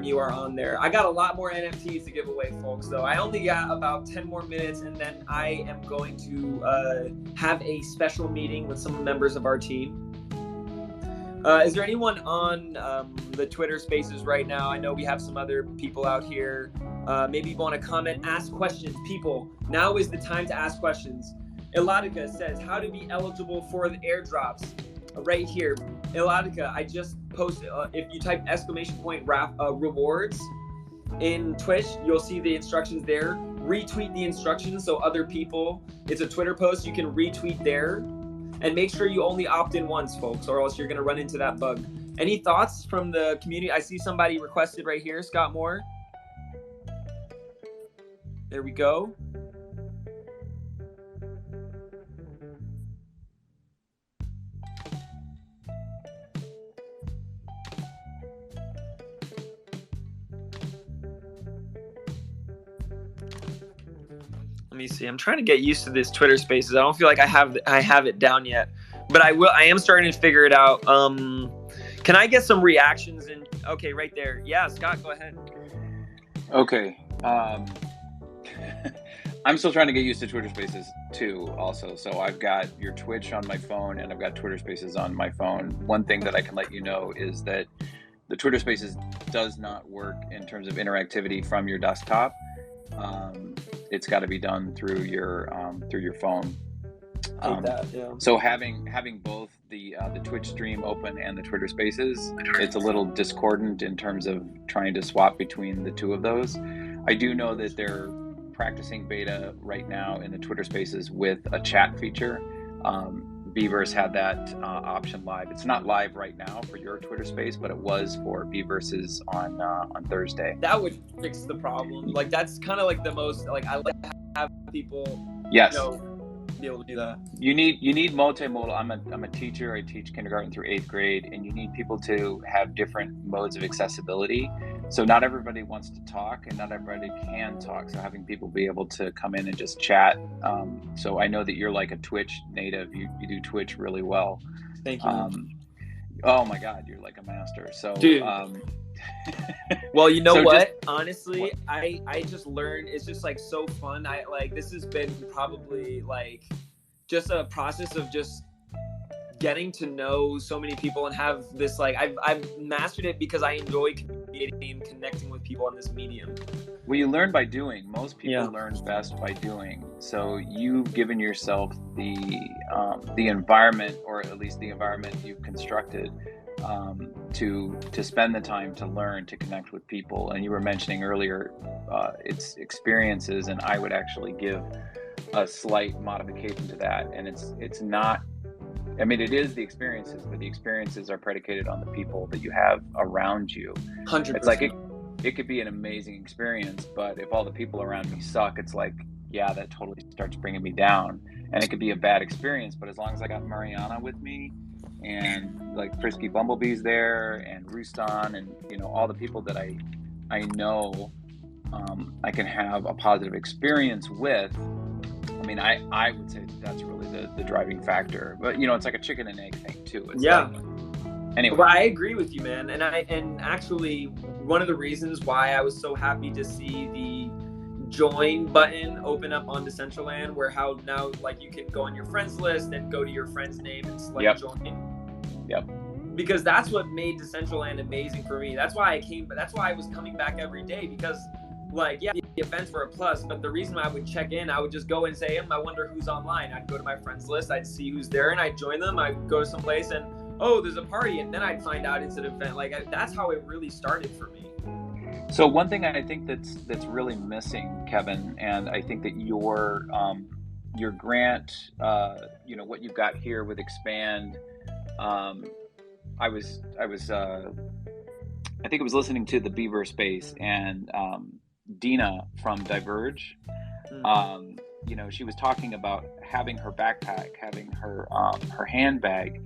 you are on there. I got a lot more NFTs to give away, folks, though. I only got about 10 more minutes, and then I am going to have a special meeting with some members of our team. Is there anyone on the Twitter Spaces right now? I know we have some other people out here. Maybe you want to comment, ask questions. People, now is the time to ask questions. Eladika says, how to be eligible for the airdrops? Right here. Eladika, I just posted, if you type !rewards in Twitch, you'll see the instructions there. Retweet the instructions so other people, it's a Twitter post, you can retweet there. And make sure you only opt in once, folks, or else you're going to run into that bug. Any thoughts from the community? I see somebody requested right here, Scott Moore. There we go. Let me see. I'm trying to get used to this Twitter Spaces. I don't feel like I have it down yet, but I am starting to figure it out. Can I get some reactions? And okay, right there. Yeah, Scott, go ahead. Okay. I'm still trying to get used to Twitter Spaces too, also. So I've got your Twitch on my phone and I've got Twitter Spaces on my phone. One thing that I can let you know is that the Twitter Spaces does not work in terms of interactivity from your desktop. It's got to be done through your phone. So having both the Twitch stream open and the Twitter Spaces, it's a little discordant in terms of trying to swap between the two of those. I do know that they're practicing beta right now in the Twitter Spaces with a chat feature. Beaverse had that option live. It's not live right now for your Twitter Space, but it was for Beaverse's on Thursday. That would fix the problem. Like that's kind of like the most like I like to have people. Yes. Be able to do that. You need multimodal. I'm a teacher. I teach kindergarten through 8th grade, and you need people to have different modes of accessibility. So not everybody wants to talk, and not everybody can talk. So having people be able to come in and just chat. So I know that you're like a Twitch native. You do Twitch really well. Thank you. Oh my God, you're like a master. So dude. Well, you know So what? Honestly, I just learned. It's just like so fun. I like this has been probably like just a process of just getting to know so many people and have this like I've mastered it because I enjoy communicating and connecting with people on this medium. Well, you learn by doing. Most people learn best by doing. So you've given yourself the environment, or at least the environment you've constructed, to spend the time to learn, to connect with people. And you were mentioning earlier, it's experiences, and I would actually give a slight modification to that. And it's not. I mean, it is the experiences, but the experiences are predicated on the people that you have around you. 100%. It's like it could be an amazing experience, but if all the people around me suck, it's like, yeah, that totally starts bringing me down. And it could be a bad experience, but as long as I got Mariana with me, and like Frisky Bumblebee's there, and Rustan, and all the people that I know I can have a positive experience with. I mean, I would say that's really the driving factor. But it's like a chicken and egg thing too. It's anyway. Well, I agree with you, man. And actually one of the reasons why I was so happy to see the join button open up on Decentraland, where how now like you can go on your friends list and go to your friend's name and select join. Yep. Because that's what made Decentraland amazing for me. That's why I was coming back every day, because like, yeah, the events were a plus, but the reason I would check in, I would just go and say, I wonder who's online. I'd go to my friends list, I'd see who's there, and I'd join them. I'd go to some place and, oh, there's a party, and then I'd find out it's an event. Like, that's how it really started for me. So one thing I think that's really missing, Kevin, and I think that your grant, what you've got here with Expand, I think I was listening to the Beaver Space, and Dina from Diverge, she was talking about having her backpack, having her handbag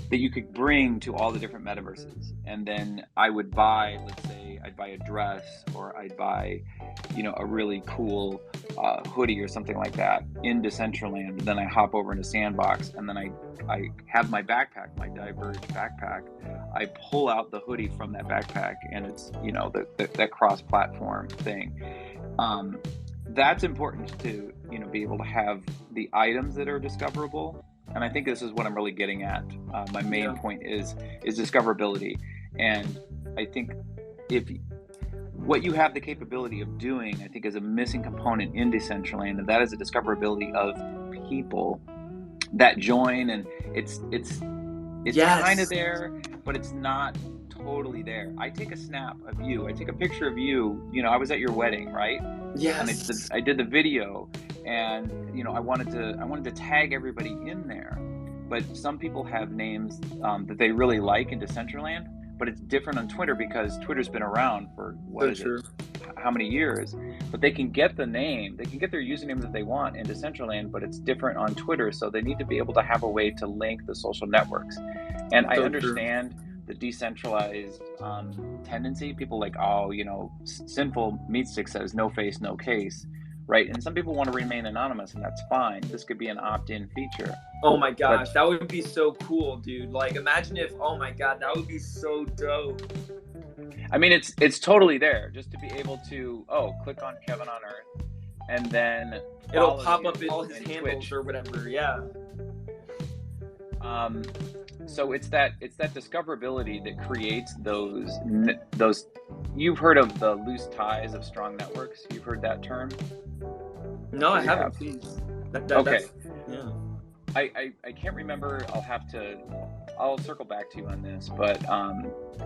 that you could bring to all the different metaverses. And then I would buy, let's say I'd buy a dress, or I'd buy, a really cool hoodie or something like that in Decentraland. And then I hop over into Sandbox, and then I have my backpack, my Diverge backpack. I pull out the hoodie from that backpack, and it's, that cross-platform thing. That's important to, be able to have the items that are discoverable. And I think this is what I'm really getting at. My main point is discoverability. And I think what you have the capability of doing, I think, is a missing component in Decentraland, and that is the discoverability of people that join. And it's kind of there, but it's not totally there. I take a snap of you. I take a picture of you. I was at your wedding, right? Yes. And I did the video, and I wanted to tag everybody in there, but some people have names that they really like in Decentraland, but it's different on Twitter because Twitter's been around for how many years, but they can get the name, they can get their username that they want in Decentraland, but it's different on Twitter. So they need to be able to have a way to link the social networks. And I understand the decentralized tendency. People like, oh, you know, Sinful Meatstick says no face, no case, right? And some people want to remain anonymous, and that's fine. This could be an opt-in feature. Oh my gosh, that would be so cool, dude. Like, imagine if, oh my God, that would be so dope. I mean, it's totally there, just to be able to, click on Kevin on Earth, and then it'll pop up in all his and handles Twitch. or whatever, yeah. So it's that discoverability that creates those. You've heard of the loose ties of strong networks? You've heard that term? No, I haven't. Please. Okay. Yeah. I can't remember. I'll circle back to you on this, but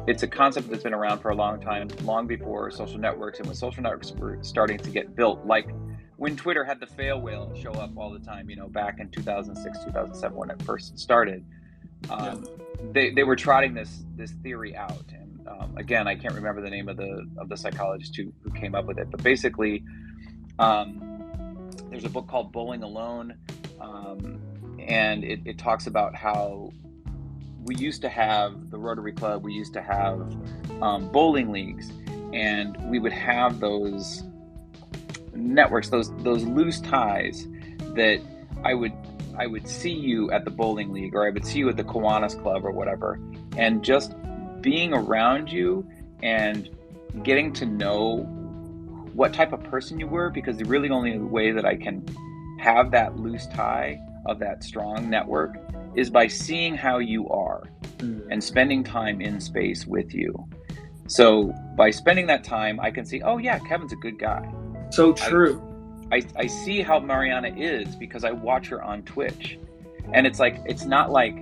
it's a concept that's been around for a long time, long before social networks, and when social networks were starting to get built, like when Twitter had the fail whale show up all the time, you know, back in 2006, 2007 when it first started. They were trotting this theory out, and again, I can't remember the name of the psychologist who came up with it, but basically, there's a book called Bowling Alone, and it talks about how we used to have the Rotary Club, we used to have bowling leagues, and we would have those networks, those loose ties that I would see you at the bowling league, or I would see you at the Kiwanis Club or whatever, and just being around you and getting to know what type of person you were, because the really only way that I can have that loose tie of that strong network is by seeing how you are and spending time in space with you. So by spending that time, I can see, oh yeah, Kevin's a good guy. So true. I see how Mariana is because I watch her on Twitch. And it's like, it's not like,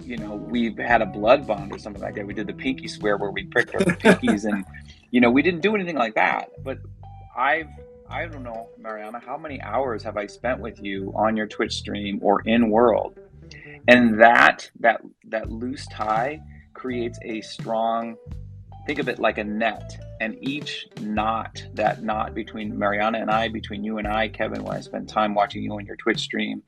you know, we've had a blood bond or something like that. We did the pinky swear where we pricked our pinkies and, you know, we didn't do anything like that. But I don't know, Mariana, how many hours have I spent with you on your Twitch stream or in world? And that loose tie creates a strong, think of it like a net, and each knot, that knot between Mariana and I, between you and I, Kevin, when I spend time watching you on your Twitch stream,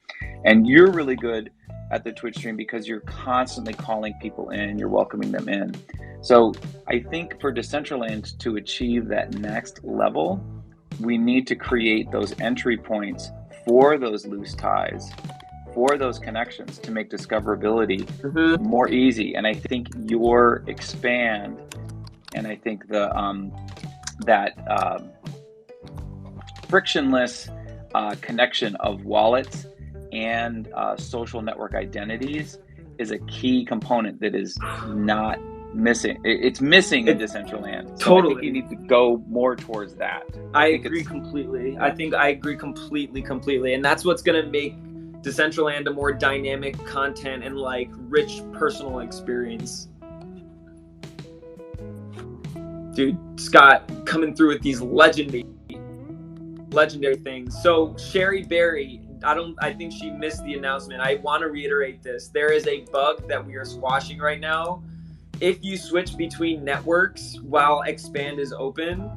and you're really good at the Twitch stream because you're constantly calling people in, you're welcoming them in. So I think for Decentraland to achieve that next level, we need to create those entry points for those loose ties, for those connections, to make discoverability more easy. And I think your expand, and I think the frictionless connection of wallets and social network identities is a key component that is not missing. It's missing in Decentraland. So Totally. I think you need to go more towards that. I agree completely. I think I agree completely. And that's what's going to make Decentraland a more dynamic content and like rich personal experience. Dude, Scott coming through with these legendary things. So Sherry Berry, I think she missed the announcement. I want to reiterate this. There is a bug that we are squashing right now. If you switch between networks while Expand is open,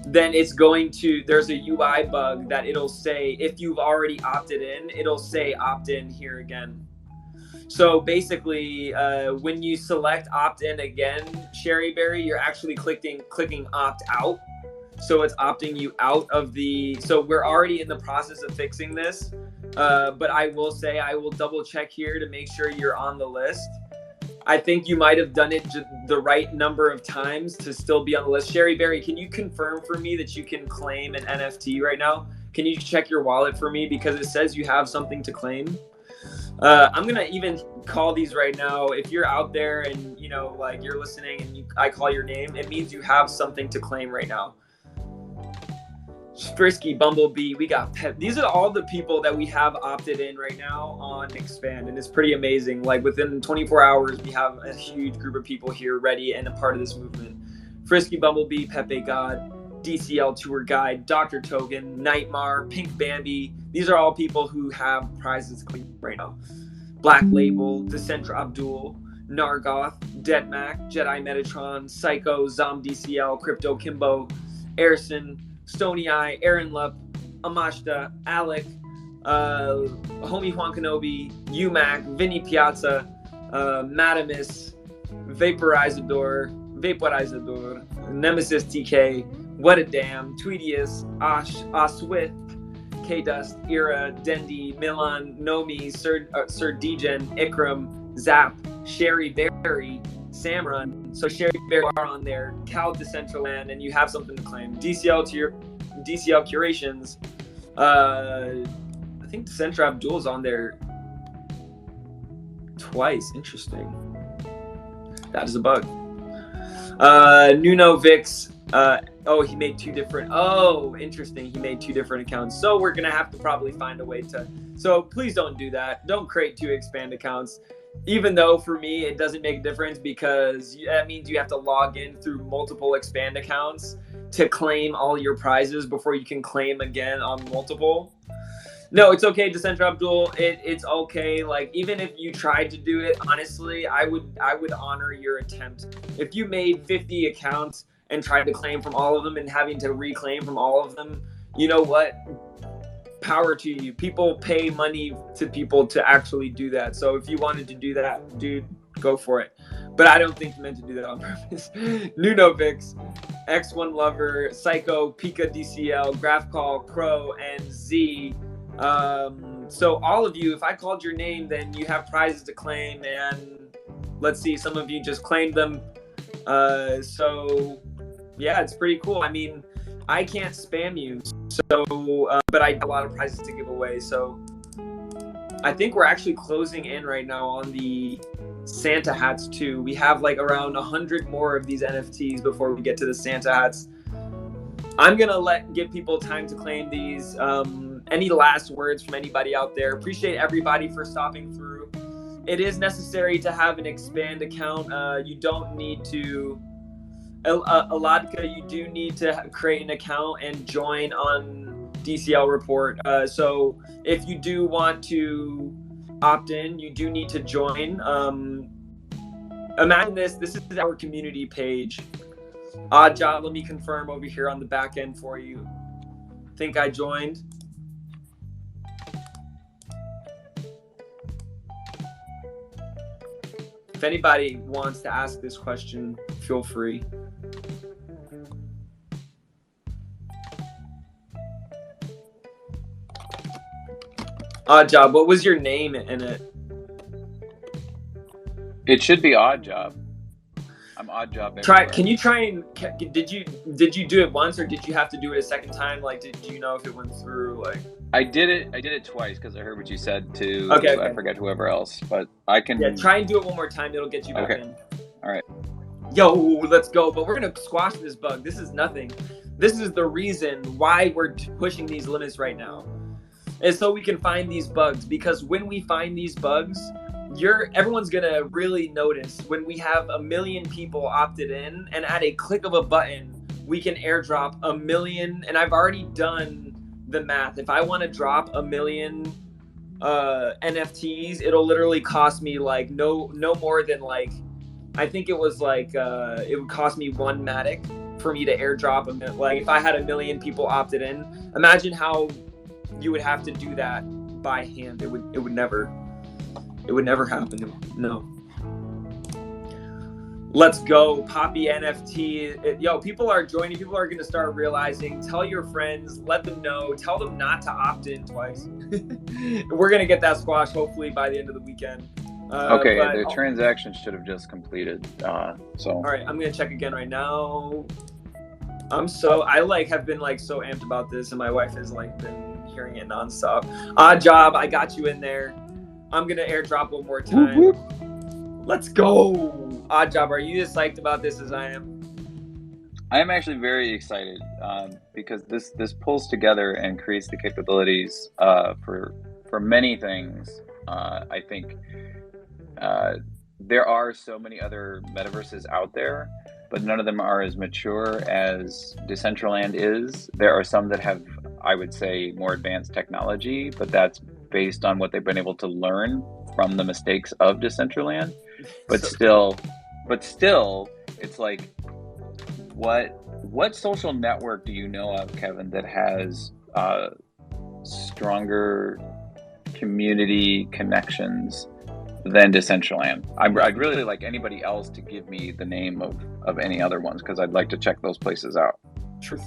then it's going to, there's a UI bug that it'll say, if you've already opted in, it'll say opt in here again. So basically, when you select opt in again, Sherry Berry, you're actually clicking opt out. So it's opting you out of the, so we're already in the process of fixing this. But I will say, I will double check here to make sure you're on the list. I think you might have done it the right number of times to still be on the list. Sherry Berry, can you confirm for me that you can claim an NFT right now? Can you check your wallet for me? Because it says you have something to claim. I'm going to even call these right now. If you're out there and, you know, like you're listening and I call your name, it means you have something to claim right now. Frisky Bumblebee, we got Pep. These are all the people that we have opted in right now on Expand, and it's pretty amazing. Like within 24 hours, we have a huge group of people here ready and a part of this movement. Frisky Bumblebee, Pepe God, DCL Tour Guide, Dr. Token, Nightmare, Pink Bambi. These are all people who have prizes right now. Black Label, Decentra Abdul, Nargoth, Deadmac, Jedi Metatron, Psycho, Zom DCL, Crypto Kimbo, Airson, Stony Eye, Aaron Lupp, Amashta, Alec, Homie Juan Kenobi, UMAC, Vinny Piazza, Madamus, Vaporizador, Nemesis TK, What a Damn, Tweedius, Oswith, K-Dust, Ira, Dendi, Milan, Nomi, Sir Degen, Ikram, Zap, Sherry Berry, Samrun. So Sherry Berry are on there, Cal Decentraland, and you have something to claim. DCL Curations. I think Decentra Abdul's on there twice. Interesting. That is a bug. Nuno Vix. He made two different. Oh, interesting. He made two different accounts. So we're gonna have to probably find a way to. So please don't do that. Don't create two expand accounts. Even though for me it doesn't make a difference because that means you have to log in through multiple expand accounts to claim all your prizes before you can claim again on multiple. No, it's okay, Decentra Abdul. It's okay. Like even if you tried to do it, honestly, I would honor your attempt. If you made 50 accounts and tried to claim from all of them and having to reclaim from all of them, you know what? Power to you. People pay money to people to actually do that. So if you wanted to do that, dude, go for it. But I don't think you meant to do that on purpose. Nunovix, X1 Lover, Psycho, Pika DCL, Graphcall, Crow, and Z. So all of you, if I called your name, then you have prizes to claim, and let's see, some of you just claimed them. So yeah, it's pretty cool. I mean, I can't spam you, so but I have a lot of prizes to give away. So I think we're actually closing in right now on the Santa hats too. We have like around 100 more of these NFTs before we get to the Santa hats. I'm gonna give people time to claim these. Any last words from anybody out there? Appreciate everybody for stopping through. It is necessary to have an expand account. You don't need to. Aladka, you do need to create an account and join on DCL Report. So if you do want to opt in, you do need to join. Imagine this is our community page. Odd job, let me confirm over here on the back end for you. Think I joined. If anybody wants to ask this question, feel free. Odd job, what was your name in it? It should be Odd Job. I'm Odd Job everywhere. Can you try and did you do it once or did you have to do it a second time? Like, did you know if it went through? Like, I did it twice because I heard what you said to okay. I forget whoever else, but I can. Yeah, try and do it one more time. It'll get you back in. All right. Yo, let's go. But we're gonna squash this bug. This is nothing. This is the reason why we're pushing these limits right now, is so we can find these bugs. Because when we find these bugs, everyone's gonna really notice when we have 1 million people opted in, and at a click of a button, we can airdrop 1 million. And I've already done the math. If I want to drop 1 million NFTs, it'll literally cost me like no more than like, I think it was like it would cost me 1 Matic for me to airdrop a million. Like if I had 1 million people opted in, imagine how you would have to do that by hand. It would never happen. No. Let's go, Poppy NFT. Yo, people are joining. People are going to start realizing. Tell your friends. Let them know. Tell them not to opt in twice. We're going to get that squashed hopefully by the end of the weekend. Okay, the transaction should have just completed. All right, I'm going to check again right now. I have been like so amped about this, and my wife has like been hearing it nonstop. Odd job, I got you in there. I'm going to airdrop one more time. Whoop, whoop. Let's go. Odd job, are you as psyched about this as I am? I am actually very excited because this pulls together and creates the capabilities for many things. I think there are so many other metaverses out there, but none of them are as mature as Decentraland is. There are some that have, I would say, more advanced technology, but that's based on what they've been able to learn from the mistakes of Decentraland, but So- still, it's like, what social network do you know of, Kevin, that has stronger community connections than Decentraland? I'd really like anybody else to give me the name of any other ones, because I'd like to check those places out. Truth.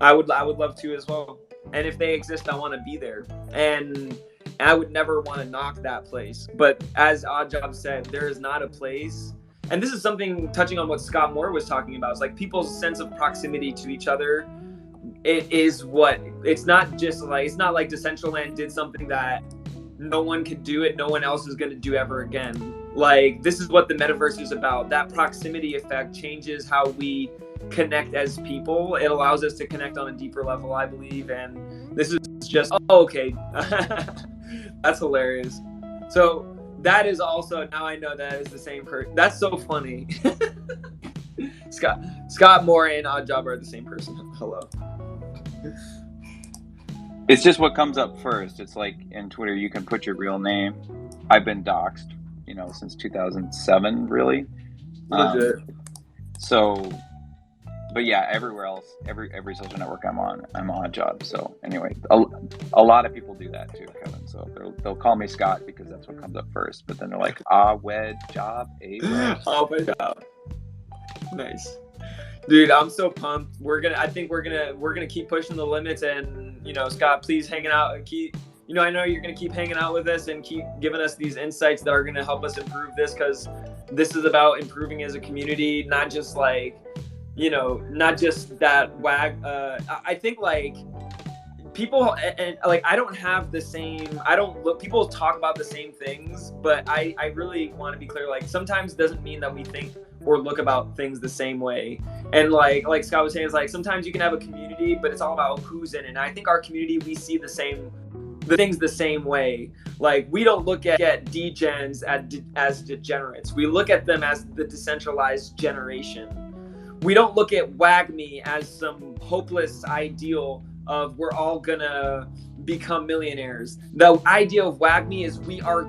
I would love to as well. And if they exist, I want to be there. And I would never want to knock that place. But as Oddjob said, there is not a place. And this is something touching on what Scott Moore was talking about. It's like people's sense of proximity to each other. It is what it's not just like, it's not like Decentraland did something that no one could do it, no one else is going to do ever again. Like, this is what the metaverse is about. That proximity effect changes how we connect as people. It allows us to connect on a deeper level, I believe. And this is just, oh, okay. That's hilarious. So that is also, now I know that is the same person. That's so funny. Scott Moore and Oddjob are the same person. Hello. It's just what comes up first. It's like in Twitter, you can put your real name. I've been doxxed, since 2007, really. Legit. So, but yeah, everywhere else, every social network I'm on Oddjob. So anyway, a lot of people do that too, Kevin. So they'll call me Scott because that's what comes up first. But then they're like, wed job, wed. Oh my God. Nice. Dude, I'm so pumped. I think we're gonna keep pushing the limits, and Scott, please hanging out. I know you're gonna keep hanging out with us and keep giving us these insights that are gonna help us improve this, because this is about improving as a community, not just not just that wag. I think people, and I don't have the same. People talk about the same things, but I really want to be clear. Sometimes it doesn't mean that we think or look about things the same way. And like Scott was saying, it's sometimes you can have a community, but it's all about who's in it. And I think our community, we see the things the same way. We don't look at degens as degenerates. We look at them as the decentralized generation. We don't look at WAGME as some hopeless ideal of we're all gonna become millionaires. The idea of WAGME is we are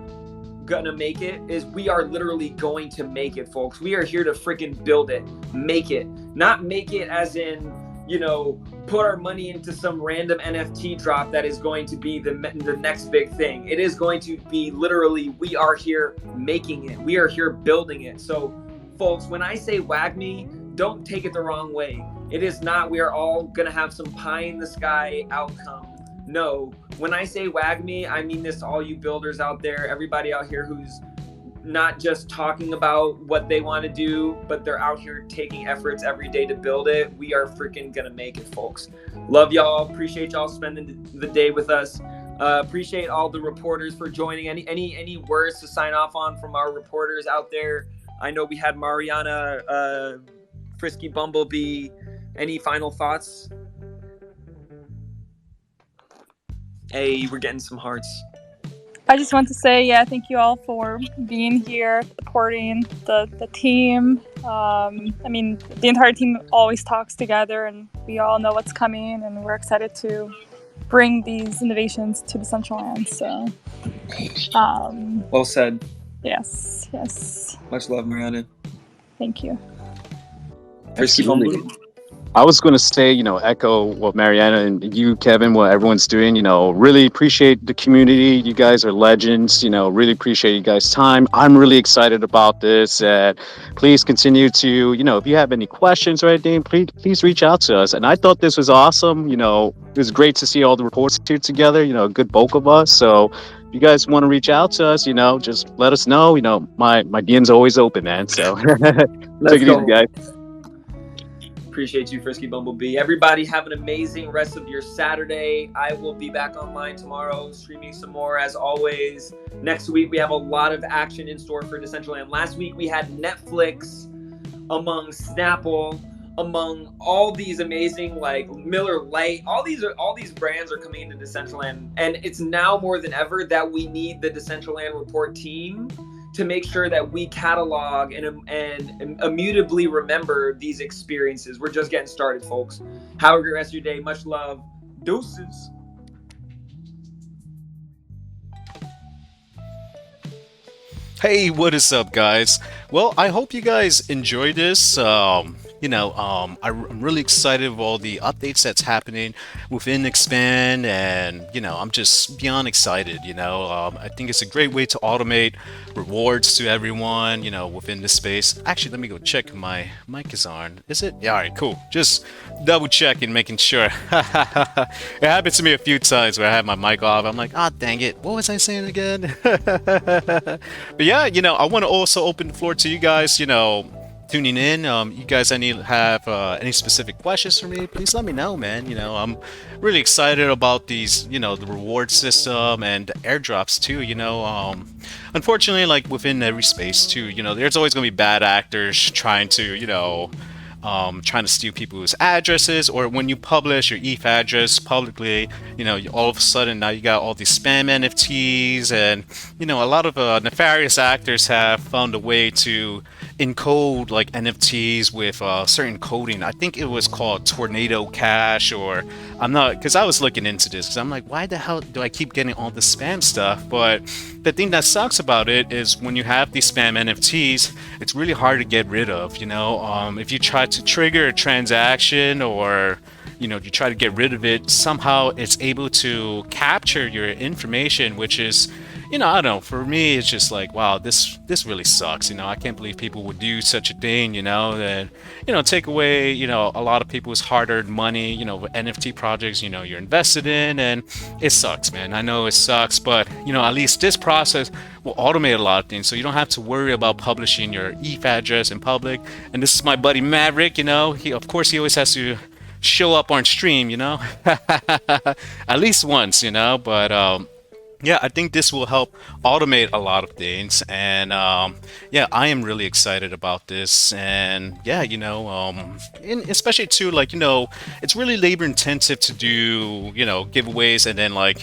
gonna make it, is we are literally going to make it, folks. We are here to freaking build it, make it. Not make it as in, put our money into some random NFT drop that is going to be the next big thing. It is going to be literally, we are here making it. We are here building it. So, folks, when I say WAGME, don't take it the wrong way. It is not we are all gonna have some pie in the sky outcome. No, when I say WAGME, I mean this to all you builders out there, everybody out here who's not just talking about what they want to do, but they're out here taking efforts every day to build it. We are freaking gonna make it, folks. Love y'all. Appreciate y'all spending the day with us. Appreciate all the reporters for joining. Any words to sign off on from our reporters out there? I know we had Mariana, Frisky Bumblebee. Any final thoughts? Hey, we're getting some hearts. I just want to say, thank you all for being here, supporting the team. The entire team always talks together, and we all know what's coming, and we're excited to bring these innovations to Decentraland. So, Well said. Yes. Much love, Mariana. Thank you. Frisky Bumble. I was going to say, echo what Mariana and you, Kevin, what everyone's doing. Really appreciate the community. You guys are legends. Really appreciate you guys' time. I'm really excited about this. And please continue to, if you have any questions or anything, please reach out to us. And I thought this was awesome. It was great to see all the reports here together, a good bulk of us. So if you guys want to reach out to us, just let us know. My DM's always open, man. So take it easy, guys. Appreciate you, Frisky Bumblebee. Everybody have an amazing rest of your Saturday. I will be back online tomorrow, streaming some more as always. Next week, we have a lot of action in store for Decentraland. Last week, we had Netflix, among Snapple, among all these amazing, Miller Lite. All these brands are coming into Decentraland. And it's now more than ever that we need the Decentraland Report team to make sure that we catalog and immutably remember these experiences. We're just getting started, folks. Have a great rest of your day. Much love. Deuces. Hey, what is up, guys? Well, I hope you guys enjoy this. I'm really excited of all the updates that's happening within Expand, and I'm just beyond excited. I think it's a great way to automate rewards to everyone. Within this space. Actually, let me go check if my mic is on. Is it? Yeah. All right. Cool. Just double checking, making sure. It happened to me a few times where I had my mic off. I'm like, ah, dang it. What was I saying again? But yeah, I want to also open the floor to you guys, tuning in. You guys any specific questions for me, please let me know, man. I'm really excited about these, the reward system and the airdrops too, unfortunately, like within every space too, there's always going to be bad actors trying to, trying to steal people's addresses, or when you publish your ETH address publicly, all of a sudden now you got all these spam NFTs, and a lot of nefarious actors have found a way to encode like NFTs with certain coding. I think it was called Tornado Cash, or I'm not, because I was looking into this because I'm like, why the hell do I keep getting all this spam stuff? But the thing that sucks about it is when you have these spam NFTs, it's really hard to get rid of. If you try to trigger a transaction, or you try to get rid of it, somehow it's able to capture your information, which is, I don't know, for me it's just like, wow, this really sucks. I can't believe people would do such a thing, that take away a lot of people's hard-earned money, with NFT projects you're invested in, and it sucks, man. I know it sucks, but at least this process will automate a lot of things, so you don't have to worry about publishing your ETH address in public. And this is my buddy Maverick. He always has to show up on stream, at least once, but yeah, I think this will help automate a lot of things, and yeah, I am really excited about this. And yeah, and especially too, like, it's really labor intensive to do, giveaways, and then like,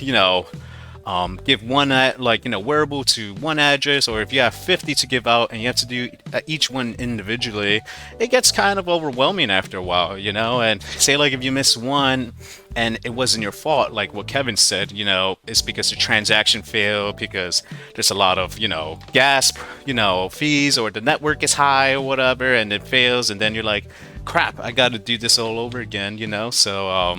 give one wearable to one address, or if you have 50 to give out and you have to do each one individually, it gets kind of overwhelming after a while, and say like if you miss one and it wasn't your fault, like what Kevin said, it's because the transaction failed because there's a lot of gas fees, or the network is high or whatever, and it fails, and then you're like, crap, I got to do this all over again, so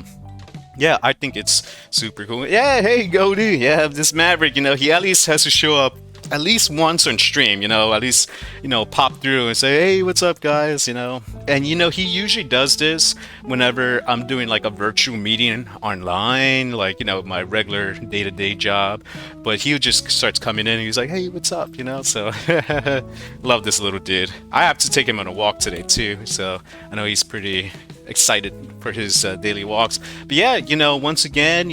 yeah, I think it's super cool. Yeah, hey, Goldie. Yeah, this Maverick, he at least has to show up at least once on stream, at least, pop through and say, hey, what's up, guys, And, he usually does this whenever I'm doing like a virtual meeting online, like, my regular day-to-day job. But he just starts coming in and he's like, hey, what's up, So love this little dude. I have to take him on a walk today, too. So I know he's pretty excited for his daily walks. But yeah, once again,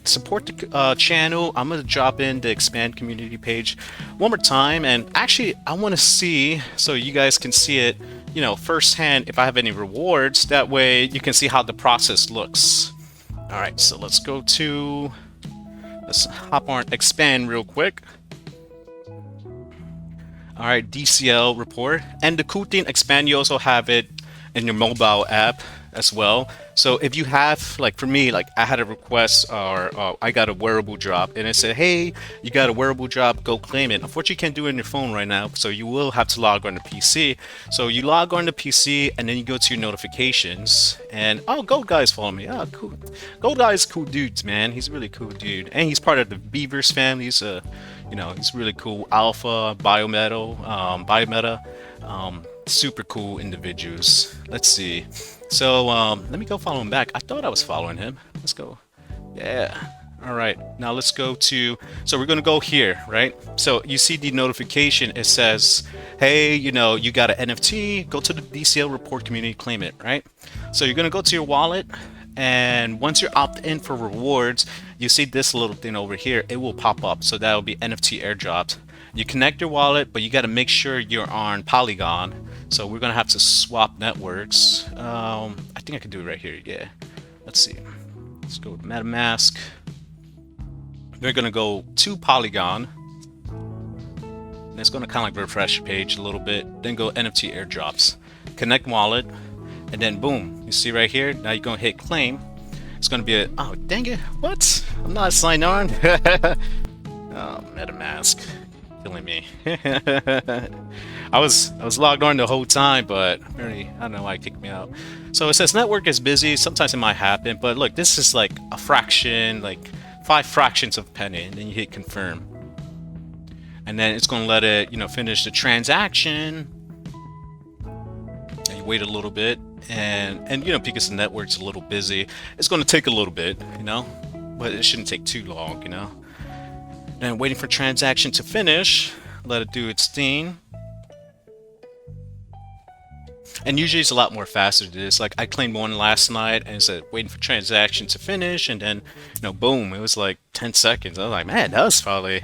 support the channel. I'm gonna drop in the Expand community page one more time, and actually I want to see, so you guys can see it firsthand, if I have any rewards. That way you can see how the process looks. All right, so let's hop on Expand real quick. All right, DCL report. And the cool thing, Expand, you also have it in your mobile app as well. So if you have, like for me, like I had a request, or I got a wearable drop, and it said, hey, you got a wearable drop, go claim it. Unfortunately, you can't do it on your phone right now, so you will have to log on to PC. So you log on to PC, and then you go to your notifications, and oh, Gold Guy's following me. Oh, cool. Gold Guy's cool dudes, man. He's a really cool dude, and he's part of the Beavers family. He's he's really cool. Alpha, Biometa, super cool individuals. Let's see. So let me go follow him back. I thought I was following him. Let's go. Yeah. All right. Now let's go to, so we're going to go here, right? So you see the notification. It says, hey, you got an NFT. Go to the DCL report community, claim it, right? So you're going to go to your wallet. And once you're opted in for rewards, you see this little thing over here. It will pop up. So that will be NFT airdrops. You connect your wallet, but you got to make sure you're on Polygon. So we're going to have to swap networks. I think I can do it right here. Yeah. Let's see. Let's go with MetaMask. We're going to go to Polygon. And it's going to kind of like refresh the page a little bit. Then go NFT airdrops. Connect wallet. And then boom. You see right here? Now you're going to hit claim. It's going to be oh, dang it. What? I'm not signed on. Oh, MetaMask. killing me. I was logged on the whole time, but apparently I don't know why it kicked me out. So it says network is busy. Sometimes it might happen, but look, this is like a fraction, like 5 fractions of a penny, and then you hit confirm, and then it's gonna let it, finish the transaction. And you wait a little bit, and because the network's a little busy, it's gonna take a little bit, but it shouldn't take too long. Then waiting for transaction to finish, let it do its thing. And usually it's a lot more faster than this. Like I claimed one last night and it said waiting for transaction to finish, and then boom, it was like 10 seconds. I was like, man, that was probably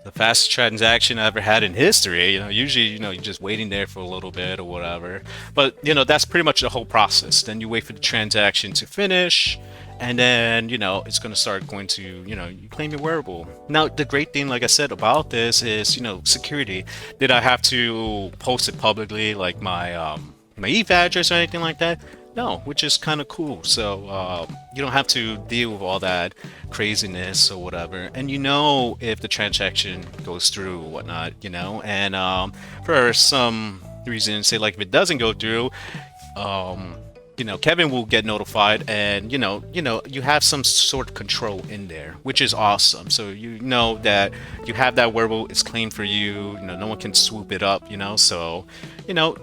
the fastest transaction I ever had in history. Usually, you're just waiting there for a little bit or whatever. But that's pretty much the whole process. Then you wait for the transaction to finish, and then it's going to start going to you claim your wearable. Now the great thing, like I said, about this is security. Did I have to post it publicly, like my ETH address or anything like that? No, which is kind of cool. So you don't have to deal with all that craziness or whatever, and if the transaction goes through or whatnot, and for some reason, say like if it doesn't go through, Kevin will get notified, and you have some sort of control in there, which is awesome. So that you have that wearable, it's claimed for you. No one can swoop it up. So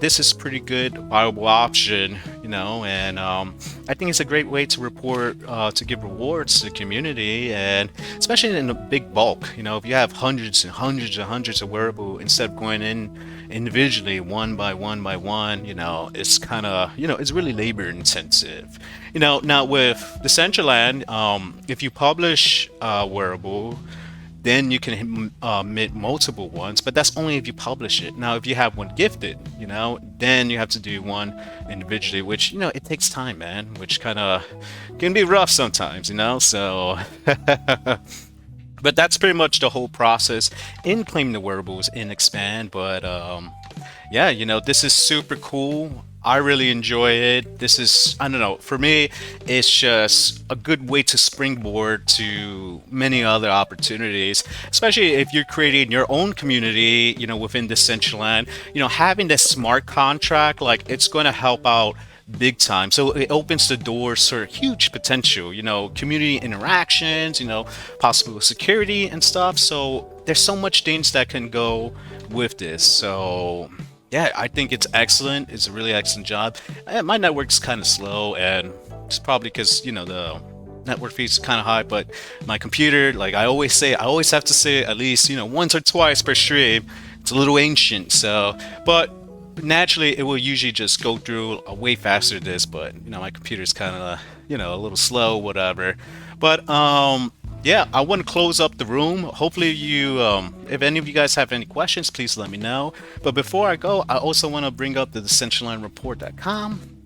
this is pretty good, viable option. And I think it's a great way to report, to give rewards to the community, and especially in a big bulk. If you have hundreds and hundreds and hundreds of wearable, instead of going in individually one by one by one, it's kind of it's really labor intensive. Now with Decentraland, if you publish a wearable, then you can mint multiple ones, but that's only if you publish it. Now if you have one gifted, then you have to do one individually, which it takes time, man, which kind of can be rough sometimes, so but that's pretty much the whole process in claiming the wearables in Expand. But yeah, this is super cool. I really enjoy it. This is, I don't know, for me, it's just a good way to springboard to many other opportunities, especially if you're creating your own community, within Decentraland. Having this smart contract, like, it's going to help out big time. So it opens the doors for huge potential, community interactions, possible security and stuff. So there's so much things that can go with this. So yeah, I think it's excellent. It's a really excellent job. My network's kind of slow, and it's probably because the network fees kind of high, but my computer, like I always say, I always have to say it at least once or twice per stream. It's a little ancient, so but naturally it will usually just go through way faster than this, but my computer's kind of a little slow, whatever. But yeah, I want to close up the room. Hopefully you if any of you guys have any questions, please let me know. But before I go, I also want to bring up the decentralandreport.com.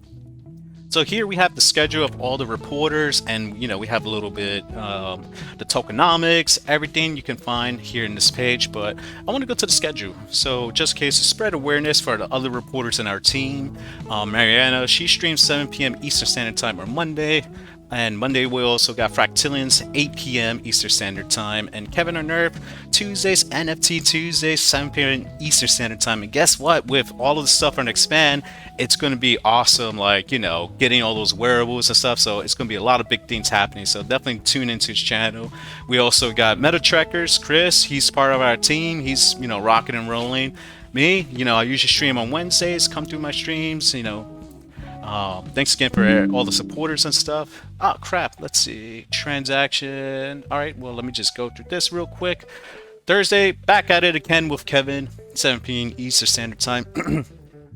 So here we have the schedule of all the reporters, and we have a little bit the tokenomics, everything you can find here in this page. But I want to go to the schedule. So just in case to spread awareness for the other reporters in our team, Mariana, she streams 7 p.m. Eastern Standard Time on Monday. And Monday we also got Fractillions 8 p.m. Eastern Standard Time, and Kevin or Nerf Tuesdays, NFT Tuesdays 7 p.m. Eastern Standard Time. And guess what? With all of the stuff on Expand, it's going to be awesome, like getting all those wearables and stuff. So it's going to be a lot of big things happening. So definitely tune into his channel. We also got Meta Trekkers, Chris. He's part of our team. He's rocking and rolling. Me, I usually stream on Wednesdays. Come through my streams. Thanks again for all the supporters and stuff. Oh crap, let's see, transaction. All right, well, let me just go through this real quick. Thursday, back at it again with Kevin, 7 p.m. Eastern Standard Time.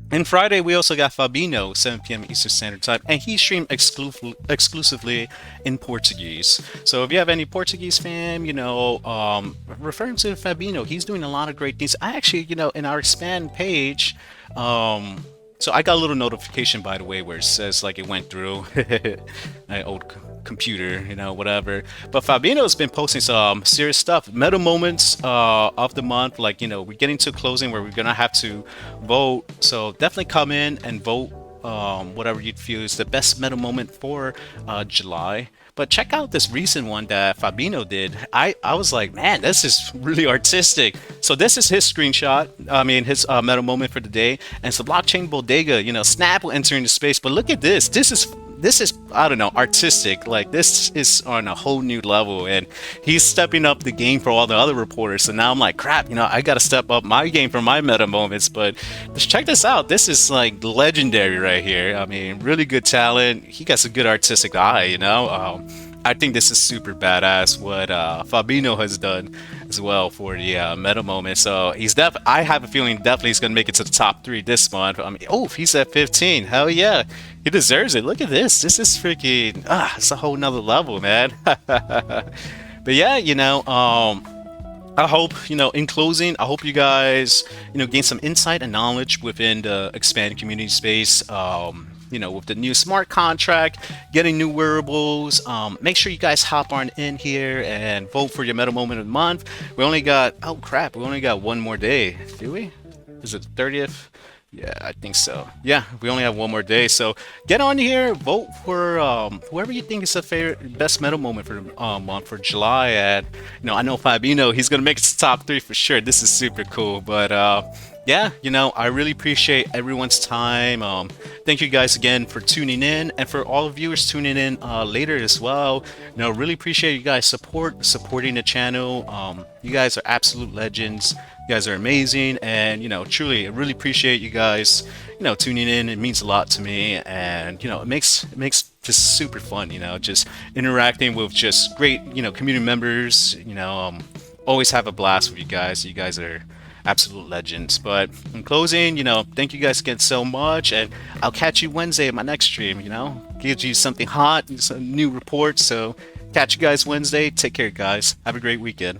And Friday we also got Fabino, 7 p.m. Eastern Standard Time, and he streamed exclusively in Portuguese. So if you have any Portuguese fam, referring to Fabino, he's doing a lot of great things. I actually, in our Expand page, so I got a little notification, by the way, where it says like it went through my old computer, whatever. But Fabino's been posting some serious stuff, meta moments of the month. Like, we're getting to closing where we're gonna have to vote. So definitely come in and vote whatever you feel is the best meta moment for July. But check out this recent one that Fabino did. I was like, man, this is really artistic. So this is his screenshot. I mean, his meta moment for the day, and it's the blockchain bodega. Snap will enter into space. But look at this. This is I don't know, artistic. Like, this is on a whole new level, and he's stepping up the game for all the other reporters. So now I'm like, crap, I gotta step up my game for my meta moments. But just check this out. This is like legendary right here. I mean, really good talent. He got a good artistic eye. I think this is super badass what Fabino has done as well for the meta moment. So I have a feeling definitely he's gonna make it to the top 3 this month. I mean, oh, if he's at 15, hell yeah, he deserves it. Look at this. This is freaking it's a whole nother level, man. But yeah, I hope, in closing, I hope you guys, gain some insight and knowledge within the expanded community space. With the new smart contract, getting new wearables. Make sure you guys hop on in here and vote for your meta moment of the month. We only got one more day. Do we? Is it the 30th? Yeah, I think so. Yeah, we only have one more day. So get on here, vote for whoever you think is the best meta moment for the month for July. And I know Fabino, he's gonna make it to the top 3 for sure. This is super cool. But yeah, I really appreciate everyone's time. Thank you guys again for tuning in, and for all the viewers tuning in later as well. Really appreciate you guys supporting the channel. You guys are absolute legends. You guys are amazing, and truly, I really appreciate you guys, tuning in. It means a lot to me, and it makes just super fun. Just interacting with just great, community members. Always have a blast with you guys. You guys are absolute legends. But in closing, thank you guys again so much, and I'll catch you Wednesday at my next stream. Gives you something hot, some new reports. So catch you guys Wednesday. Take care, guys. Have a great weekend.